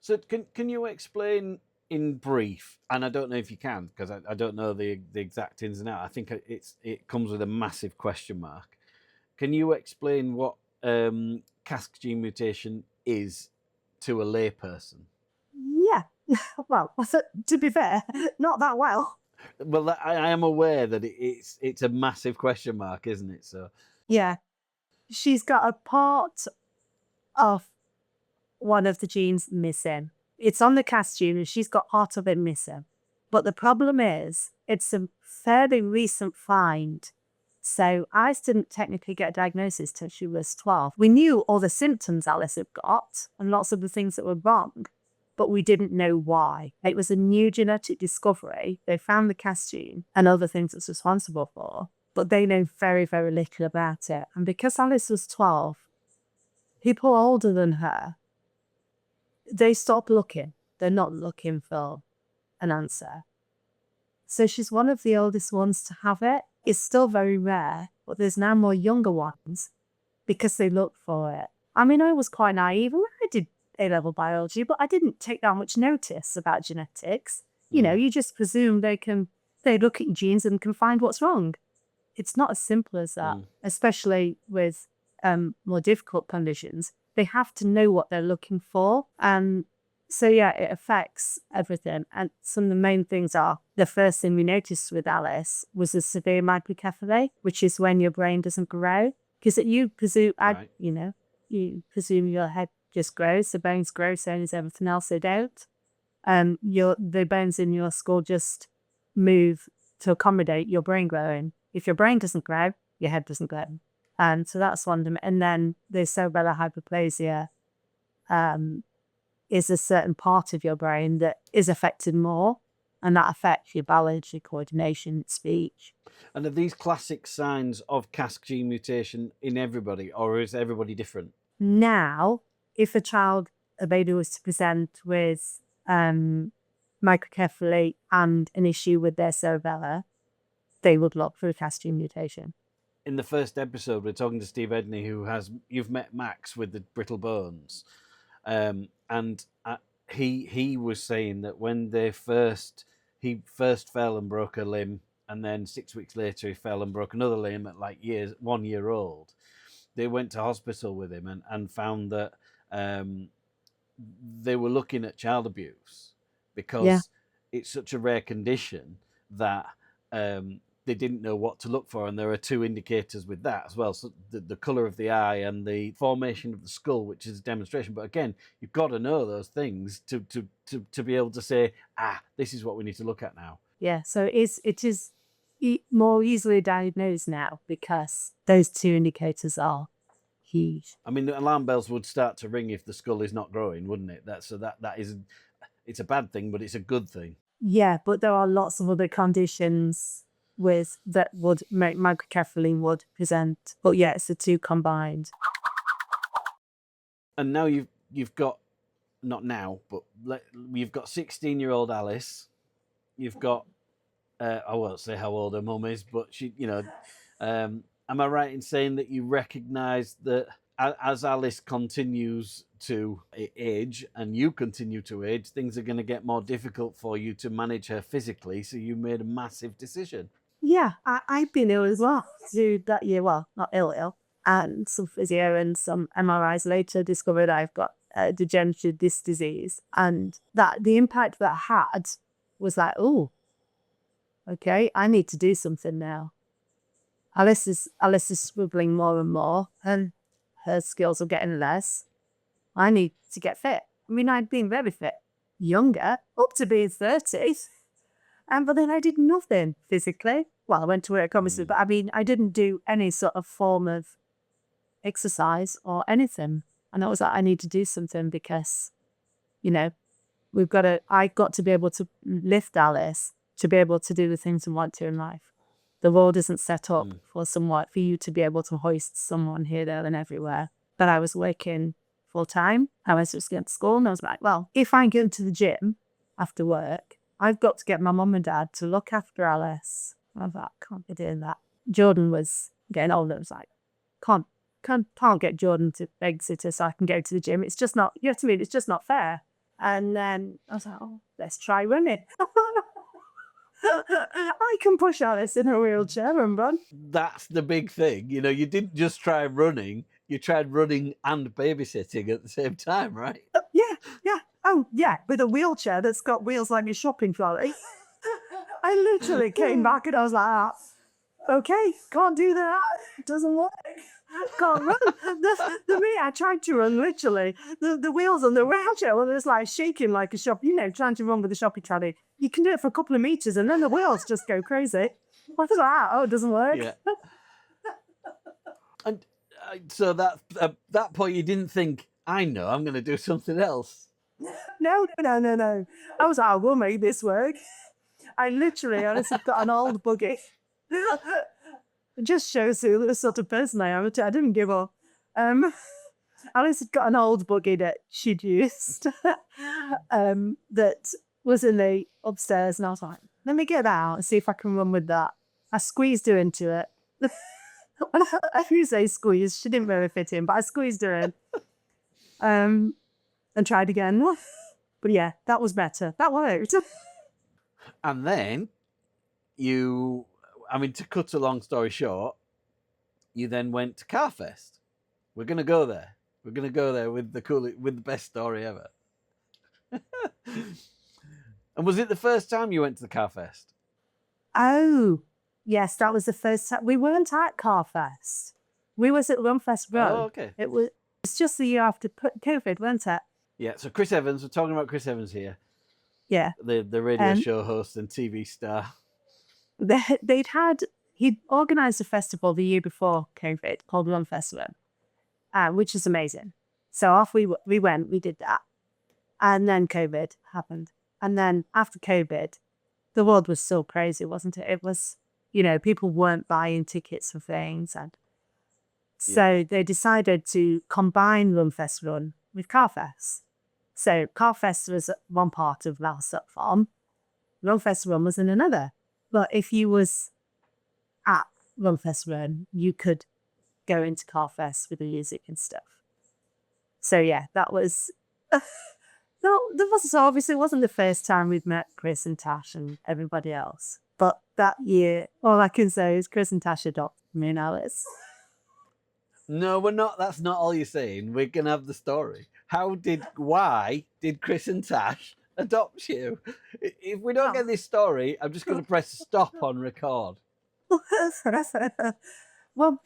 So can you explain in brief, and I don't know if you can, because I don't know the exact ins and outs. I think it comes with a massive question mark. Can you explain what cask gene mutation is to a layperson? Yeah. Well, to be fair, not that well. Well, I am aware that it's a massive question mark, isn't it? So yeah, she's got a part of one of the genes missing. It's on the cask gene and she's got part of it missing. But the problem is, it's a fairly recent find. So Alice didn't technically get a diagnosis till she was 12. We knew all the symptoms Alice had got and lots of the things that were wrong. but we didn't know why. It was a new genetic discovery. They found the cast gene and other things it's responsible for, but they know very, very little about it. And because Alice was 12, people older than her, they stop looking. They're not looking for an answer. So she's one of the oldest ones to have it. It's still very rare, but there's now more younger ones because they look for it. I mean, I was quite naive. I did A-level biology, but I didn't take that much notice about genetics. You know, you just presume they look at your genes and can find what's wrong. It's not as simple as that, especially with more difficult conditions. They have to know what they're looking for. And so, yeah, it affects everything. And some of the main things are, the first thing we noticed with Alice was a severe microcephaly, which is when your brain doesn't grow. Because you presume, you presume your head just grows, the bones grow, so does everything else, they don't. The bones in your skull just move to accommodate your brain growing. If your brain doesn't grow, your head doesn't grow. And so that's one of them. And then the cerebellar hyperplasia is a certain part of your brain that is affected more, and that affects your balance, your coordination, speech. And are these classic signs of Cas gene mutation in everybody, or is everybody different? Now, if a baby was to present with microcephaly and an issue with their cerebella, they would look for a Cas gene mutation. In the first episode, we're talking to Steve Edney, you've met Max with the brittle bones. And he was saying that when he first fell and broke a limb, and then 6 weeks later he fell and broke another limb at like 1 year old. They went to hospital with him and found that they were looking at child abuse because it's such a rare condition that they didn't know what to look for. And there are two indicators with that as well. So the colour of the eye and the formation of the skull, which is a demonstration. But again, you've got to know those things to be able to say, this is what we need to look at now. Yeah, so it is more easily diagnosed now because those two indicators are huge. I mean, the alarm bells would start to ring if the skull is not growing, wouldn't it? It's a bad thing, but it's a good thing. Yeah, but there are lots of other conditions that would make microcephaly would present. But yeah, it's the two combined. And now you've got, not now, but you've got 16-year-old Alice. You've got, I won't say how old her mum is, but she, am I right in saying that you recognise that as Alice continues to age and you continue to age, things are going to get more difficult for you to manage her physically, so you made a massive decision. Yeah, I've been ill as well through that year. Well, not ill, and some physio and some MRIs later discovered I've got degenerative disc disease, and that the impact that had was like, oh, okay, I need to do something now. Alice is swiveling more and more, and her skills are getting less. I need to get fit. I mean, I'd been very fit, younger, up to being 30, but then I did nothing physically. Well, I went to work, obviously, but I mean, I didn't do any sort of form of exercise or anything. And I was like, I need to do something because, I've got to be able to lift Alice to be able to do the things I want to in life. The world isn't set up for you to be able to hoist someone here, there, and everywhere. But I was working full time. I was just going to school, and I was like, well, if I go to the gym after work, I've got to get my mum and dad to look after Alice. I was like, I can't be doing that. Jordan was getting older. I was like, can't get Jordan to babysitter so I can go to the gym. It's just not, it's just not fair. And then I was like, oh, let's try running. I can push Alice in a wheelchair and run. That's the big thing. You didn't just try running, you tried running and babysitting at the same time, right? Yeah. Oh, yeah, with a wheelchair that's got wheels like your shopping trolley. I literally came back and I was like, okay, can't do that. It doesn't work. Can't run. The minute I tried to run, literally, the wheels on the wheelchair were just like shaking like a shop. Trying to run with a shopping trolley. You can do it for a couple of meters and then the wheels just go crazy. I was like, it doesn't work. Yeah. And so that at that point, you didn't think, I know, I'm going to do something else. No, no, no, no. I was like, I will make this work. I literally honestly got an old buggy. It just shows you the sort of person I am. I didn't give up. Alice had got an old buggy that she'd used that was in the upstairs, and I was like, let me get that out and see if I can run with that. I squeezed her into it. If you say squeeze, she didn't really fit in, but I squeezed her in and tried again. But yeah, that was better. That worked. And then to cut a long story short, you then went to Carfest. We're going to go there. We're going to go there with the best story ever. And was it the first time you went to the Carfest? Oh, yes, that was the first time. We weren't at Carfest. We was at Runfest Road. Oh, okay. It's just the year after COVID, wasn't it? Yeah, so Chris Evans, we're talking about Chris Evans here. Yeah. The radio show host and TV star. He'd organised a festival the year before COVID called Runfest Road, which is amazing. So off we went, we did that. And then COVID happened. And then after COVID, the world was so crazy, wasn't it? It was, people weren't buying tickets for things. And so they decided to combine Runfest Run with Carfest. So Carfest was one part of Lausop Farm. Runfest Run was in another. But if you was at Runfest Run, you could go into Carfest with the music and stuff. So yeah, that was... obviously wasn't the first time we'd met Chris and Tash and everybody else. But that year, all I can say is Chris and Tash adopted me and Alice. No, we're not. That's not all you're saying. We're going to have the story. Why did Chris and Tash adopt you? If we don't get this story, I'm just going to press stop on record. Well,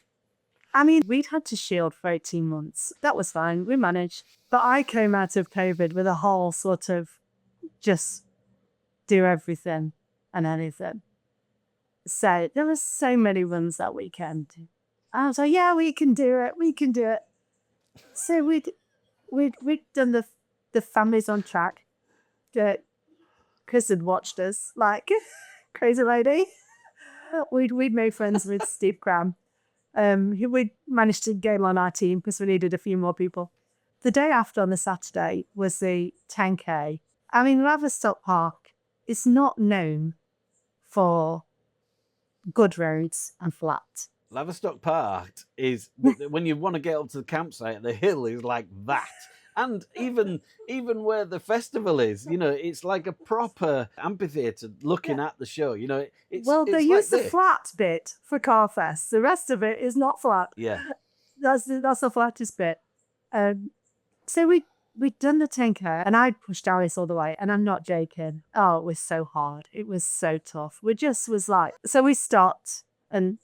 we'd had to shield for 18 months. That was fine. We managed. But I came out of COVID with a whole sort of just do everything and anything. So there were so many runs that weekend. I was like, yeah, we can do it. We can do it. So we'd done the Families on Track. Chris had watched us like crazy lady. We'd made friends with Steve Cram. We managed to get him on our team because we needed a few more people. The day after, on the Saturday, was the 10K. Laverstock Park is not known for good roads and flat. Laverstock Park is, when you want to get up to the campsite, the hill is like that. And even where the festival is, it's like a proper amphitheatre looking at the show. They use the flat bit for Carfest. The rest of it is not flat. Yeah. That's the flattest bit. So we'd done the 10K and I'd pushed Alice all the way, and I'm not joking. Oh, it was so hard. It was so tough. We just was like, so we stopped and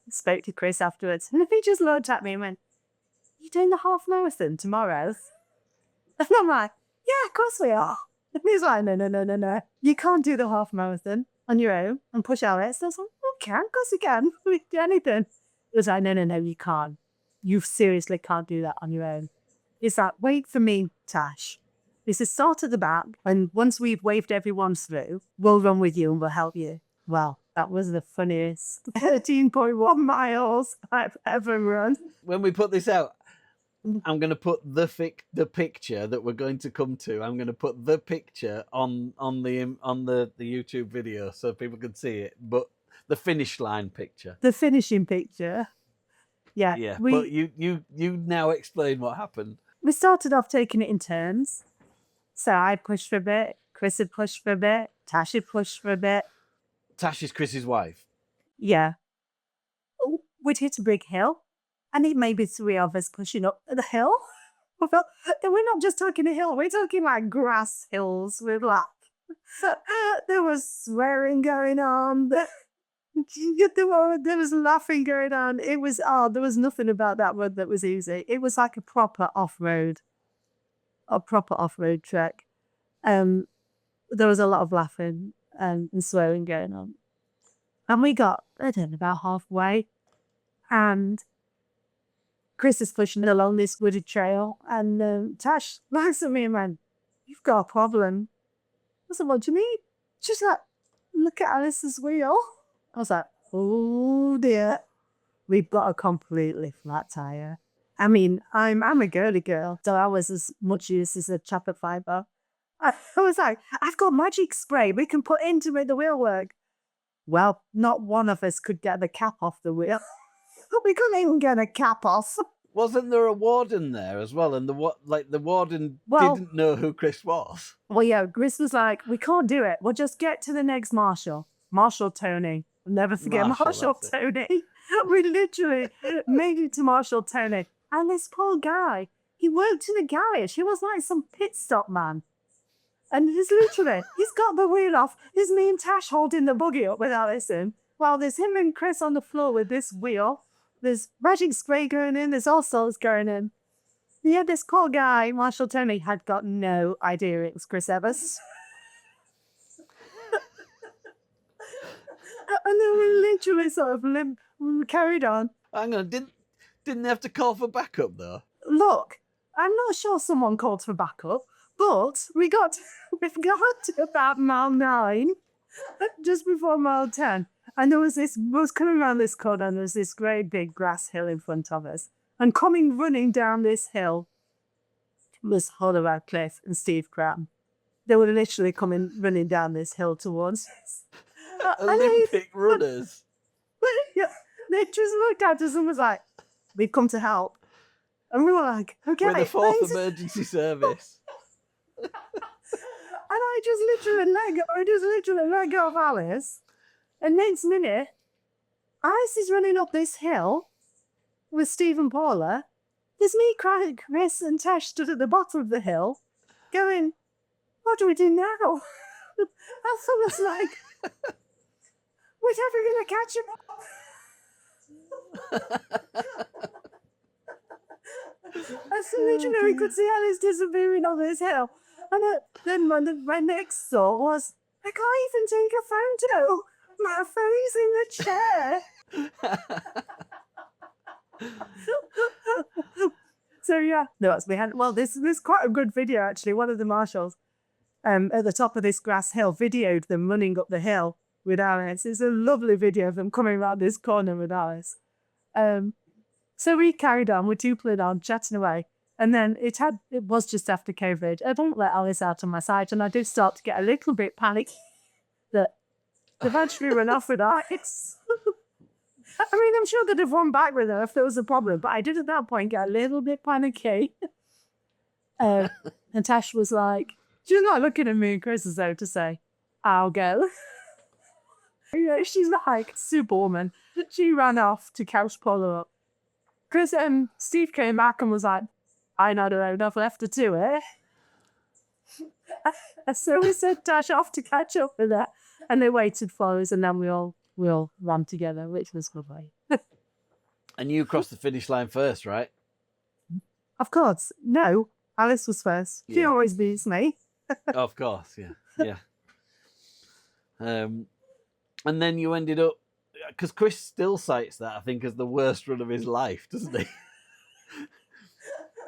spoke to Chris afterwards, and he just looked at me and went, "You doing the half marathon tomorrow?" And I'm like, yeah, of course we are. And he's like, no. You can't do the half marathon on your own and push Alice. And I was like, we can, of course we can. We can do anything. He was like, no, you can't. You seriously can't do that on your own. He's like, wait for me, Tash. He says, start at the back, and once we've waved everyone through, we'll run with you and we'll help you. Well, that was the funniest 13.1 miles I've ever run. When we put this out, I'm going to put the picture that we're going to come to. I'm going to put the picture on the YouTube video so people can see it. But the finish line picture, the finishing picture, yeah. But you now explain what happened. We started off taking it in turns. So I pushed for a bit, Chris had pushed for a bit, Tash had pushed for a bit. Tash is Chris's wife. Yeah. We'd hit a big hill. And it may be 3 of us pushing up the hill. We're not just talking a hill, we're talking like grass hills with there was swearing going on. There was laughing going on. It was there was nothing about that road that was easy. It was like a proper off-road trek. There was a lot of laughing and swearing going on. And we got, about halfway. And Chris is pushing along this wooded trail, and Tash looks at me and went, you've got a problem. I said, what do you mean? She's like, look at Alice's wheel. I was like, oh dear, we've got a completely flat tire. I mean, I'm a girly girl, so I was as much use as a chopper fiber. I was like, I've got magic spray we can put in to make the wheel work. Well, not one of us could get the cap off the wheel. We couldn't even get a cap off. Wasn't there a warden there as well? And the warden Well- didn't know who Chris was. Well, yeah, Chris was like, we can't do it. We'll just get to the next Marshall. Marshall Tony. I'll never forget Marshall that's it. Tony. We literally made it to Marshall Tony. And this poor guy, he worked in a garage. He was like some pit stop man. And he's literally, he's got the wheel off. There's me and Tash holding the buggy up with Alison. While there's him and Chris on the floor with this wheel. There's magic spray going in. There's all sorts going in. Yeah, this poor guy, Marshall Tony, had got no idea it was Chris Evans. And then we literally sort of we carried on. Hang on, didn't they have to call for backup though? Look, I'm not sure someone called for backup, but we got to about mile 9, just before mile 10. And there was coming around this corner, and there was this great big grass hill in front of us. And coming running down this hill was Hollow Radcliffe and Steve Cram. They were literally coming running down this hill towards us. Olympic runners. Yeah, they just looked at us and was like, we've come to help. And we were like, okay. We're the 4th thanks. emergency service. And I just literally let go of Alice. And next minute, Alice is running up this hill with Steve and Paula. There's me, Chris, and Tash stood at the bottom of the hill going, what do we do now? I was like, we're never going to catch him up. And so literally we could see Alice disappearing on this hill. And then my next thought was, I can't even take a photo. My phone's in the chair. So yeah, no, we had. Well, this is quite a good video actually. One of the marshals, at the top of this grass hill, videoed them running up the hill with Alice. It's a lovely video of them coming around this corner with Alice. So we carried on, we're tootling on, chatting away, and then it was just after COVID. I don't let Alice out on my side, and I do start to get a little bit panicky that they've actually run off with Alice. I mean, I'm sure they'd have run back with her if there was a problem, but I did at that point get a little bit panicky. And Tash was like, she's not looking at me and Chris as though to say, I'll go. Yeah, she's like Superwoman. She ran off to couch Paula up. Chris and Steve came back and was like, I not know enough left to do it. So we sent Tash off to catch up with her, and they waited for us, and then we all ran together, which was lovely. And you crossed the finish line first, right? Of course. No, Alice was first. She Yeah. always beats me. Of course, yeah. And then you ended up, because Chris still cites that, I think, as the worst run of his life, doesn't he?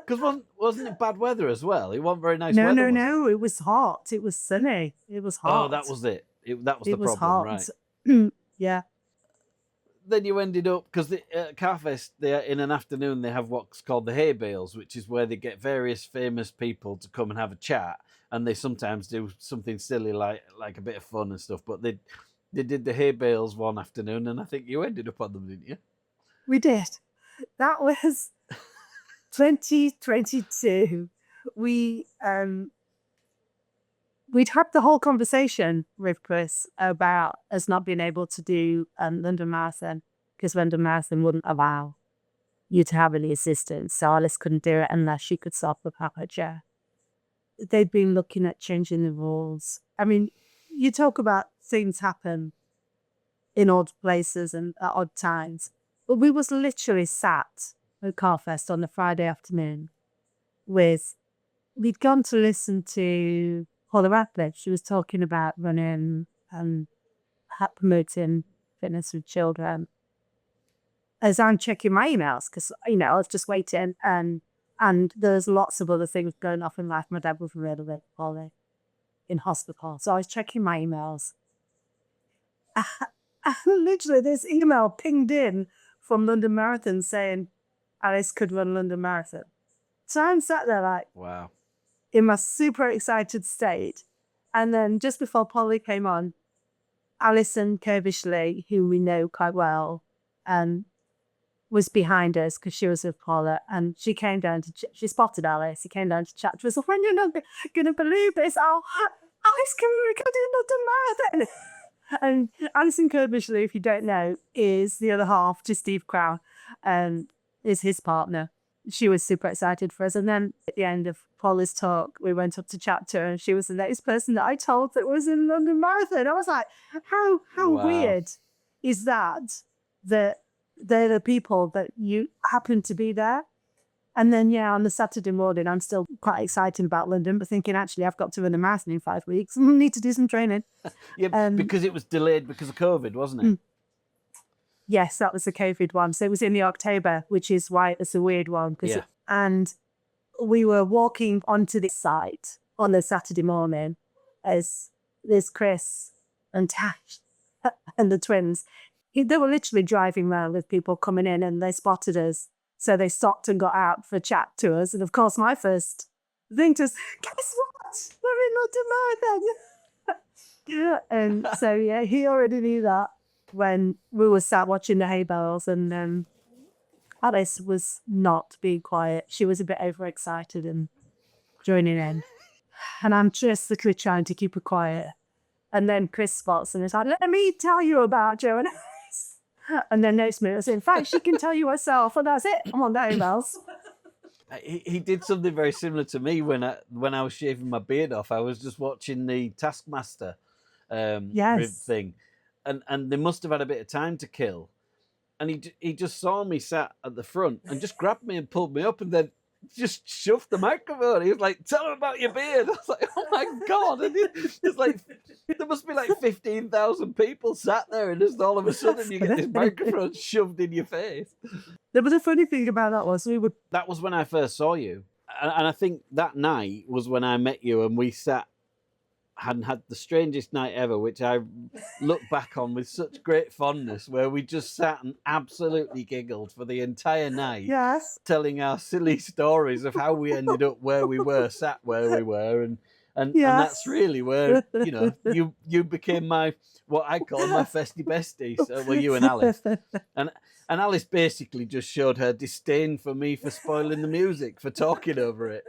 Because wasn't it bad weather as well? It wasn't very nice weather. No. It was hot. It was sunny. It was hot. Oh, that was it. That was the It was problem, hot. right? Yeah. Then you ended up, because at Carfest, in an afternoon, they have what's called the hay bales, which is where they get various famous people to come and have a chat, and they sometimes do something silly like a bit of fun and stuff. But they did the hay bales one afternoon, and I think you ended up on them, didn't you? We did. That was 2022. We'd had the whole conversation with Chris about us not being able to do London Marathon because London Marathon wouldn't allow you to have any assistance. So Alice couldn't do it unless she could self-propel her chair. They'd been looking at changing the rules. I mean, you talk about things happen in odd places and at odd times. But we was literally sat at Carfest on a Friday afternoon we'd gone to listen to Paula Radcliffe. She was talking about running and promoting fitness with children. As I'm checking my emails, because, I was just waiting, and And there's lots of other things going off in life. My dad was really, really poorly in hospital. So I was checking my emails. And literally, this email pinged in from London Marathon saying Alice could run London Marathon. So I'm sat there like, Wow. in my super excited state. And then just before Polly came on, Alison Kirbishley, who we know quite well, was behind us because she was with Paula, and she came down to, she spotted Alice. She came down to chat to us. When you're not going to believe this, Alice can do London Marathon. And Alison Kirbishley, if you don't know, is the other half to Steve Crown, and is his partner. She was super excited for us. And then at the end of Paula's talk, we went up to chat to her, and she was the next person that I told that was in London Marathon. I was like, how Wow. weird is that they're the people that you happen to be there? And then, on the Saturday morning, I'm still quite excited about London, but thinking, actually, I've got to run a marathon in 5 weeks. I need to do some training. Yeah, because it was delayed because of COVID, wasn't it? Yes, that was the COVID one. So it was in the October, which is why it's a weird one. Yeah. And we were walking onto the site on the Saturday morning as there's Chris and Tash and the twins. They were literally driving around with people coming in, and they spotted us. So they stopped and got out for a chat to us. And of course, my first thing was, guess what? We're in London Marathon. And so, he already knew that when we were sat watching the hay bales, and Alice was not being quiet. She was a bit overexcited and joining in. And I'm just literally trying to keep her quiet. And then Chris spots and is like, let me tell you about Joe and Alice. And then next minute, in fact, she can tell you herself, and that's it. I'm on the emails. He did something very similar to me when I was shaving my beard off. I was just watching the Taskmaster thing, and they must have had a bit of time to kill. And he just saw me sat at the front and just grabbed me and pulled me up, and then just shoved the microphone. He was like, "Tell him about your beard." I was like, "Oh my God!" And it's like there must be like 15,000 people sat there, and just all of a sudden you get this microphone shoved in your face. But the funny thing about that was that was when I first saw you, and I think that night was when I met you, and we sat and had the strangest night ever, which I look back on with such great fondness, where we just sat and absolutely giggled for the entire night. Yes. Telling our silly stories of how we ended up where we were, sat where we were, and that's really where you became my, what I call my festy bestie. So were you and Alice, and Alice basically just showed her disdain for me for spoiling the music, for talking over it.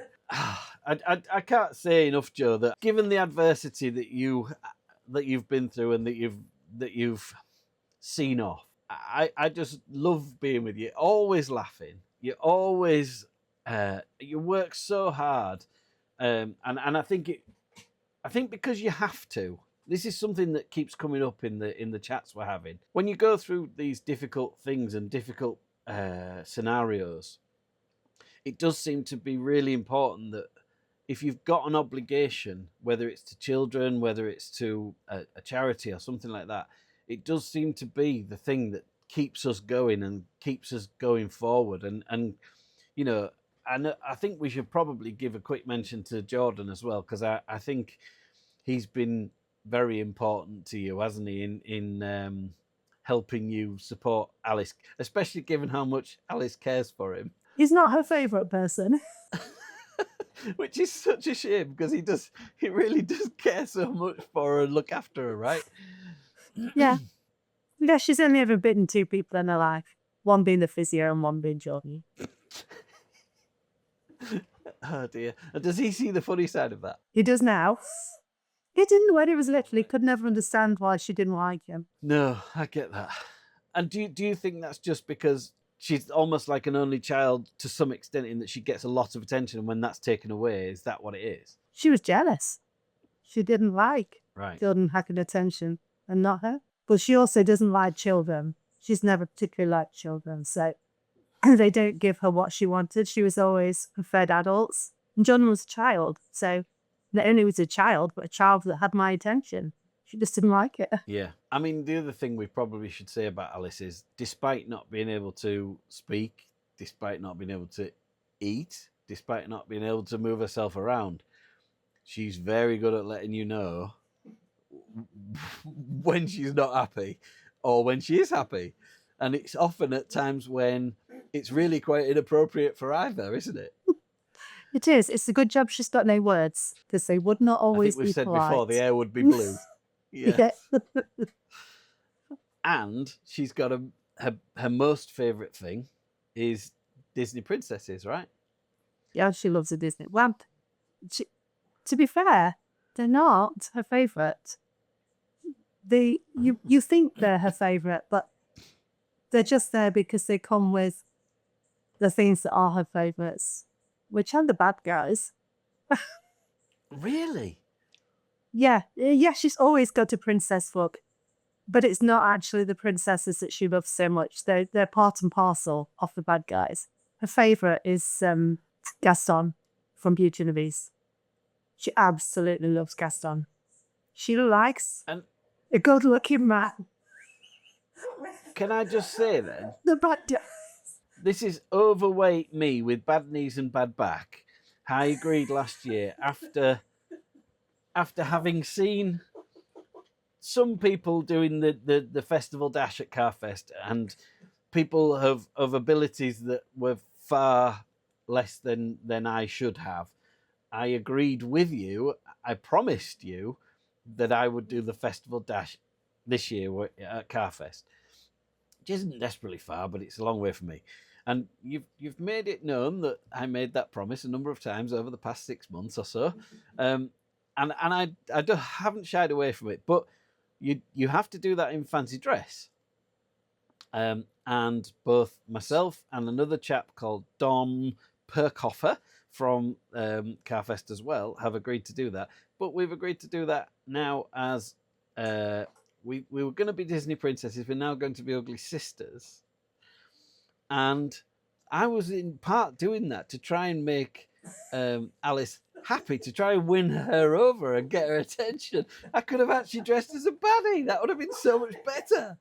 I can't say enough, Joe, that given the adversity that you've been through and that you've seen off, I just love being with you. Always laughing. You always you work so hard, and I think because you have to. This is something that keeps coming up in the chats we're having. When you go through these difficult things and difficult scenarios, it does seem to be really important that if you've got an obligation, whether it's to children, whether it's to a charity or something like that, it does seem to be the thing that keeps us going and keeps us going forward. And I think we should probably give a quick mention to Jordan as well, because I think he's been very important to you, hasn't he, in helping you support Alice, especially given how much Alice cares for him. He's not her favourite person. Which is such a shame, because he really does care so much for her and look after her, right? Yeah. Yeah, she's only ever bitten 2 people in her life. One being the physio and one being Jordan. Oh dear. And does he see the funny side of that? He does now. He didn't when he was little. He could never understand why she didn't like him. No, I get that. And do you think that's just because she's almost like an only child to some extent, in that she gets a lot of attention, and when that's taken away, is that what it is? She was jealous. She didn't like Jordan having attention, and not her. But she also doesn't like children. She's never particularly liked children, so they don't give her what she wanted. She was always preferred adults. And John was a child, so not only was a child, but a child that had my attention. She just didn't like it. Yeah. I mean, the other thing we probably should say about Alice is, despite not being able to speak, despite not being able to eat, despite not being able to move herself around, she's very good at letting you know when she's not happy or when she is happy. And it's often at times when it's really quite inappropriate for either, isn't it? It is. It's a good job she's got no words, because they would not I think always we've be said before, the polite. air would be blue. Yeah. Yes. And she's got her most favourite thing is Disney princesses, right? Yeah, she loves a Disney. Well, to be fair, they're not her favourite. You think they're her favourite, but they're just there because they come with the things that are her favourites, which are the bad guys. Really? Yeah, she's always got a princess look, but it's not actually the princesses that she loves so much. They're part and parcel of the bad guys. Her favourite is Gaston from Beauty and the Beast. She absolutely loves Gaston. She likes And a good-looking man. can I just say then, The bad guys. this is overweight me with bad knees and bad back. I agreed last year after having seen some people doing the festival dash at Carfest and people of abilities that were far less than I should have. I agreed with you. I promised you that I would do the festival dash this year at Carfest, which isn't desperately far, but it's a long way for me. And you've made it known that I made that promise a number of times over the past 6 months or so, and I haven't shied away from it. But you have to do that in fancy dress. And both myself and another chap called Dom Perkoffer from Carfest as well have agreed to do that. But we've agreed to do that now as we were going to be Disney princesses. We're now going to be ugly sisters. And I was in part doing that to try and make Alice happy, to try and win her over and get her attention. I could have actually dressed as a baddie. That would have been so much better.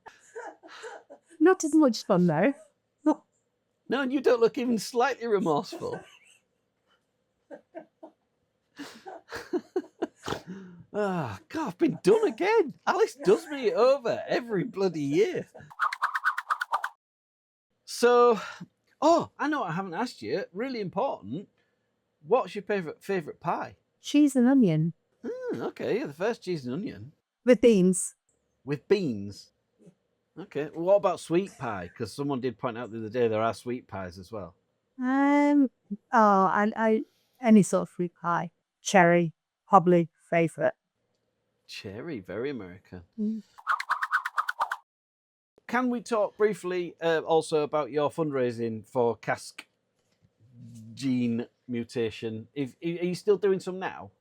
Not as much fun though. No, and you don't look even slightly remorseful. Oh, God, I've been done again. Alice does me over every bloody year. So, I know I haven't asked you. Really important. What's your favourite pie? Cheese and onion. Okay, the first cheese and onion. With beans. With beans? Okay, well, what about sweet pie? Because someone did point out the other day there are sweet pies as well. I any sort of fruit pie. Cherry, probably favourite. Cherry, very American. Can we talk briefly also about your fundraising for cask gene mutation? Are you still doing some now?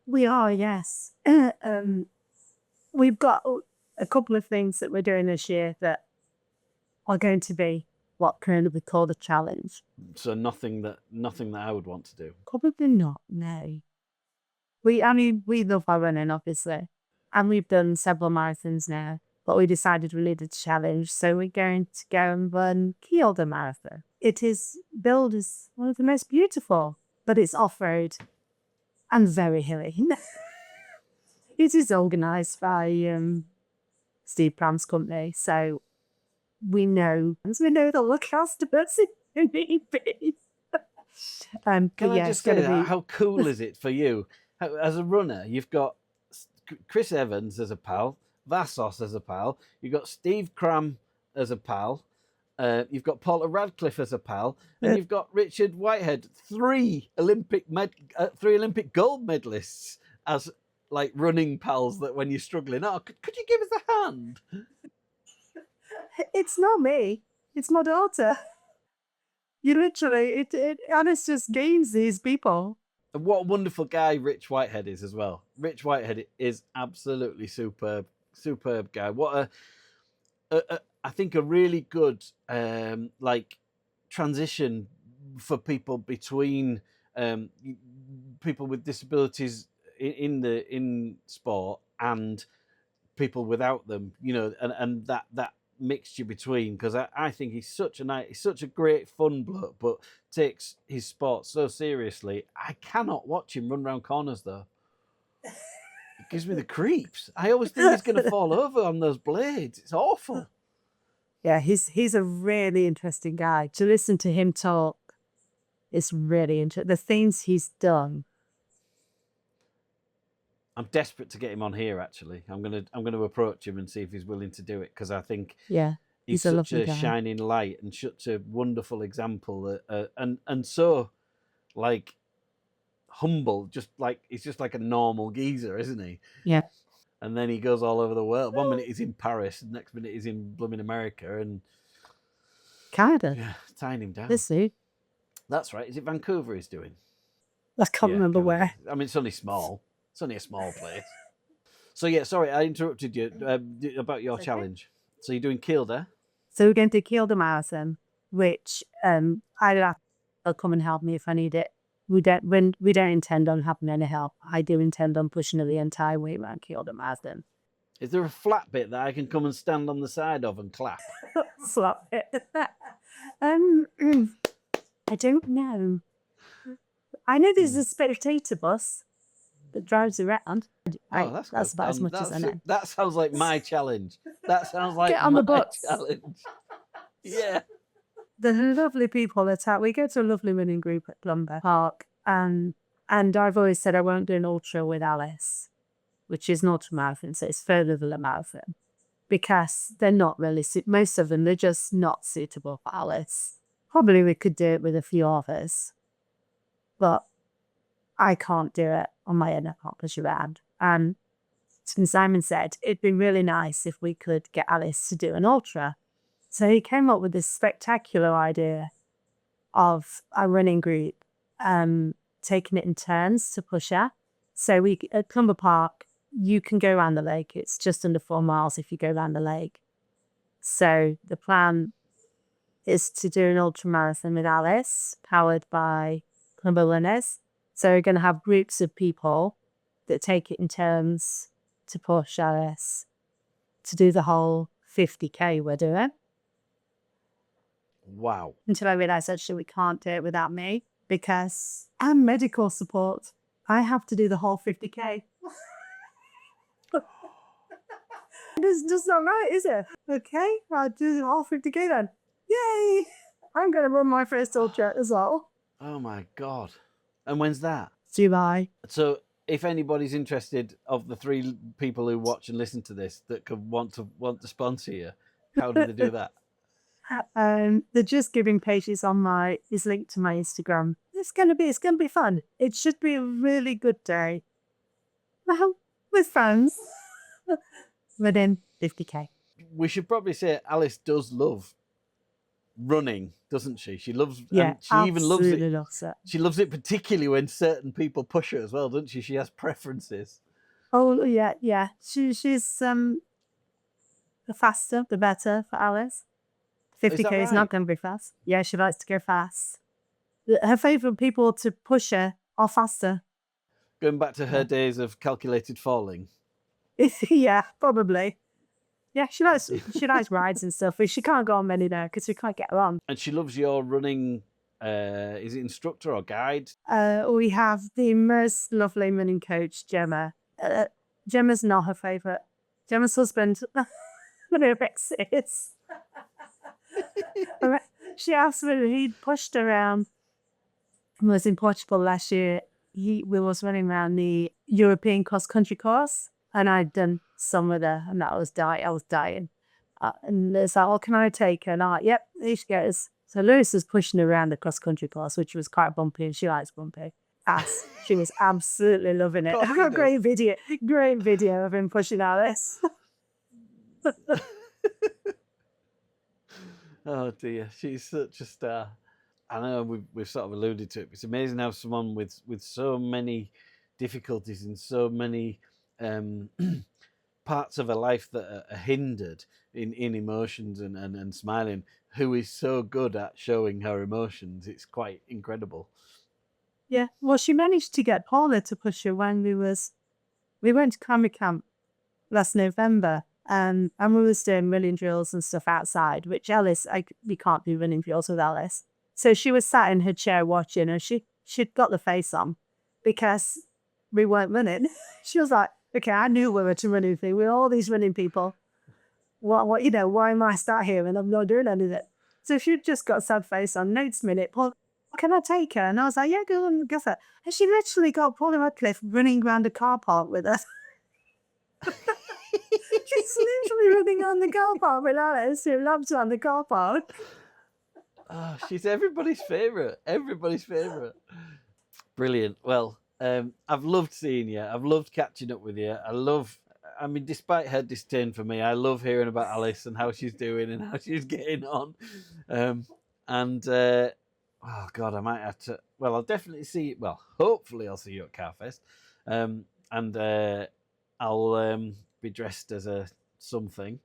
We are, yes. We've got a couple of things that we're doing this year that are going to be what can be called a challenge. So nothing that I would want to do. Probably not, no. We love our running, obviously, and we've done several marathons now, but we decided we needed a challenge, so we're going to go and run Kyoto Marathon. It is billed as one of the most beautiful, but it's off-road and very hilly. It is organised by Steve Pram's company, so we know the customers who need be. Can I just say that? How cool is it for you? As a runner, you've got Chris Evans as a pal, Vassos as a pal, you've got Steve Cram as a pal, you've got Paula Radcliffe as a pal, and you've got Richard Whitehead, three Olympic gold medalists as like running pals that when you're struggling. Oh, could you give us a hand? It's not me. It's my daughter. You literally, Alice just gains these people. And what a wonderful guy Rich Whitehead is as well. Rich Whitehead is absolutely superb guy. What I think a really good like transition for people between people with disabilities in sport and people without them, you know, and that mixture between, because I think he's such a great fun bloke, but takes his sport so seriously. I cannot watch him run around corners though. It gives me the creeps. I always think he's going to fall over on those blades. It's awful. Yeah, he's a really interesting guy. To listen to him talk is really interesting. The things he's done. I'm desperate to get him on here. Actually, I'm gonna approach him and see if he's willing to do it, because I think he's a such lovely a guy. shining light and such a wonderful example, and so like humble. Just like he's just like a normal geezer, isn't he? Yeah. And then he goes all over the world. One minute he's in Paris, the next minute he's in blooming America, and Canada. tying him down. This suit. That's right. Is it Vancouver he's doing? I can't remember Canada. where. I mean, it's only small. It's only a small place. So yeah, sorry, I interrupted you about your challenge. So you're doing Kielder? So we're going to Kielder Marathon, which I'll come and help me if I need it. We don't intend on having any help. I do intend on pushing it the entire way around Kielder Marathon. Is there a flat bit that I can come and stand on the side of and clap? Slap it. I don't know. I know there's a spectator bus that drives around. That's about as much as I know. That sounds like my challenge. That sounds like Get on the bus. Challenge. Yeah. The lovely people at we go to a lovely running group at Clumber Park, and I've always said I won't do an ultra with Alice, which is an ultra marathon, so it's further than a marathon, because they're not really most of them, they're just not suitable for Alice. Probably we could do it with a few others, but I can't do it on my own. I can't push around. And Simon said it'd be really nice if we could get Alice to do an ultra. So he came up with this spectacular idea of a running group taking it in turns to push her. So at Clumber Park, you can go around the lake. It's just under 4 miles if you go around the lake. So the plan is to do an ultra marathon with Alice, powered by Clumber runners. So we're going to have groups of people that take it in turns to push Alice to do the whole 50K we're doing. Wow. Until I realised actually we can't do it without me, because I'm medical support. I have to do the whole 50K. It's just not right, is it? Okay, I'll do the whole 50K then. Yay! I'm going to run my first ultra as well. Oh my God. And when's that? July. So if anybody's interested, of the 3 people who watch and listen to this that could want to sponsor you, how do they do that? The Just Giving page is linked to my Instagram. It's gonna be fun. It should be a really good day. Well, with friends. Within 50K. We should probably say Alice does love running, doesn't she? She loves, and she even loves it. Loves it. She loves it particularly when certain people push her as well, doesn't she? She has preferences. Oh yeah. She's the faster the better for Alice. 50K is not going to be fast. Yeah, she likes to go fast. Her favourite people to push her are faster. Going back to her days of calculated falling. Yeah, probably. Yeah, she likes rides and stuff. But she can't go on many now because we can't get her on. And she loves your running. Is it instructor or guide? We have the most lovely running coach, Gemma. Gemma's not her favourite. Gemma's husband, anorexia. She asked me, he pushed around. I was in Portugal last year. We was running around the European cross-country course, and I'd done some with her, and I was dying. And Liz like, can I take her? And I'm like, yep, there she goes. So Lewis was pushing her around the cross-country course, which was quite bumpy, and she likes bumpy. She was absolutely loving it. I've got a great video of him pushing Alice. Oh dear, she's such a star. I know we've sort of alluded to it. It's amazing how someone with so many difficulties and so many parts of her life that are hindered in emotions and smiling, who is so good at showing her emotions. It's quite incredible. Yeah, well, she managed to get Paula to push her when we went to Climate Camp last November. And we was doing running drills and stuff outside, which Alice, we can't do running drills with Alice. So she was sat in her chair watching, and she'd got the face on because we weren't running. She was like, okay, I knew we were to running thing. We're all these running people. What, why am I sat here and I'm not doing anything? So she just got sad face on. Next minute, Paul, can I take her? And I was like, yeah, go on, go for it. And she literally got Paul Radcliffe running around the car park with us. She's literally running on the car park with Alice, who loves around the car park. Oh, she's everybody's favourite. Everybody's favourite. Brilliant. Well, I've loved seeing you. I've loved catching up with you. I mean, despite her disdain for me, I love hearing about Alice and how she's doing and how she's getting on. Oh God, I might have to. Well, I'll definitely see. Well, hopefully, I'll see you at Carfest, I'll be dressed as a something,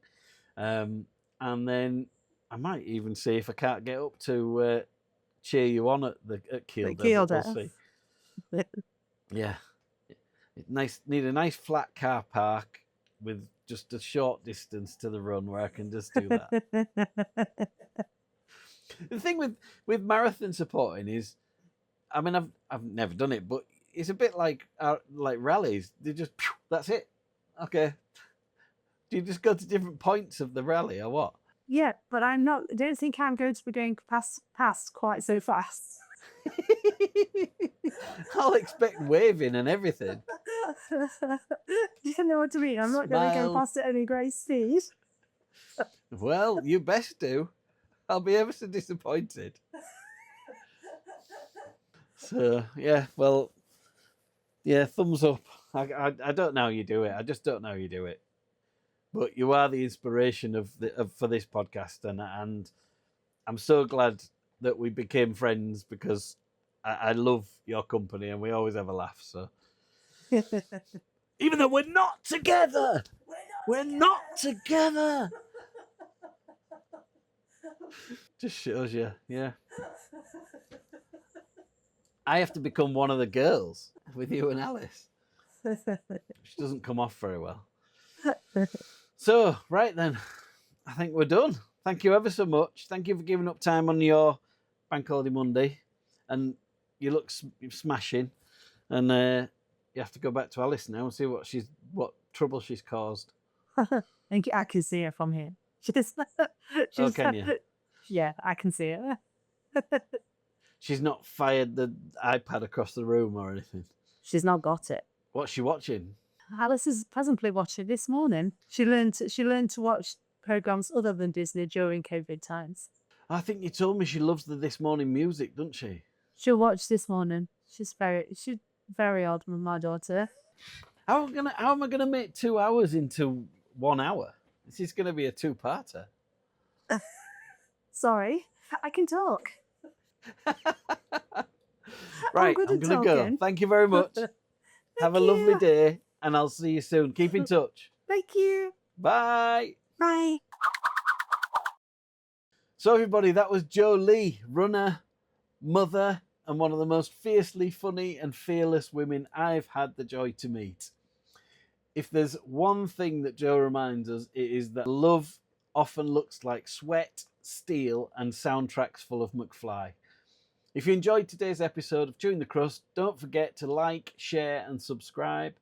and then I might even see if I can't get up to cheer you on at Kielder. We'll see. Yeah, need a nice flat car park with just a short distance to the run where I can just do that. The thing with marathon supporting is, I mean, I've never done it, but it's a bit like rallies. They just that's it. Okay. Do you just go to different points of the rally or what? Yeah, but I don't think I'm going to be going past quite so fast. I'll expect waving and everything. You know what I mean? I'm not going to go past at any great speed. Well, you best do. I'll be ever so disappointed. So, yeah, well, yeah, thumbs up. I don't know how you do it. I just don't know how you do it. But you are the inspiration for this podcast, and I'm so glad that we became friends because I love your company and we always have a laugh. So, even though we're not together, we're not together. Just shows you, yeah. I have to become one of the girls with you and Alice. Which doesn't come off very well. So, right then, I think we're done. Thank you ever so much. Thank you for giving up time on your Bank Holiday Monday. And you look smashing. And you have to go back to Alice now and see what trouble she's caused. I can see her from here. She's oh, can you? Yeah, I can see her. She's not fired the iPad across the room or anything. She's not got it. What's she watching? Alice is presently watching this morning. She learned to watch programs other than Disney during COVID times. I think you told me she loves the This Morning music, doesn't she? She'll watch This Morning. She's very odd, my daughter. How am I gonna make 2 hours into 1 hour? This is gonna be a two-parter. Sorry, I can talk. Right, I'm gonna go. Thank you very much. Have a lovely day, and I'll see you soon. Keep in touch. Thank you. Bye. Bye. So everybody, that was Jo Lee, runner, mother, and one of the most fiercely funny and fearless women I've had the joy to meet. If there's one thing that Jo reminds us, it is that love often looks like sweat, steel, and soundtracks full of McFly. If you enjoyed today's episode of Chewing the Crust, don't forget to like, share, and subscribe.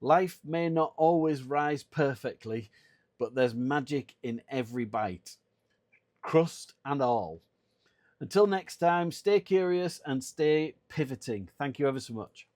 Life may not always rise perfectly, but there's magic in every bite. Crust and all. Until next time, stay curious and stay pivoting. Thank you ever so much.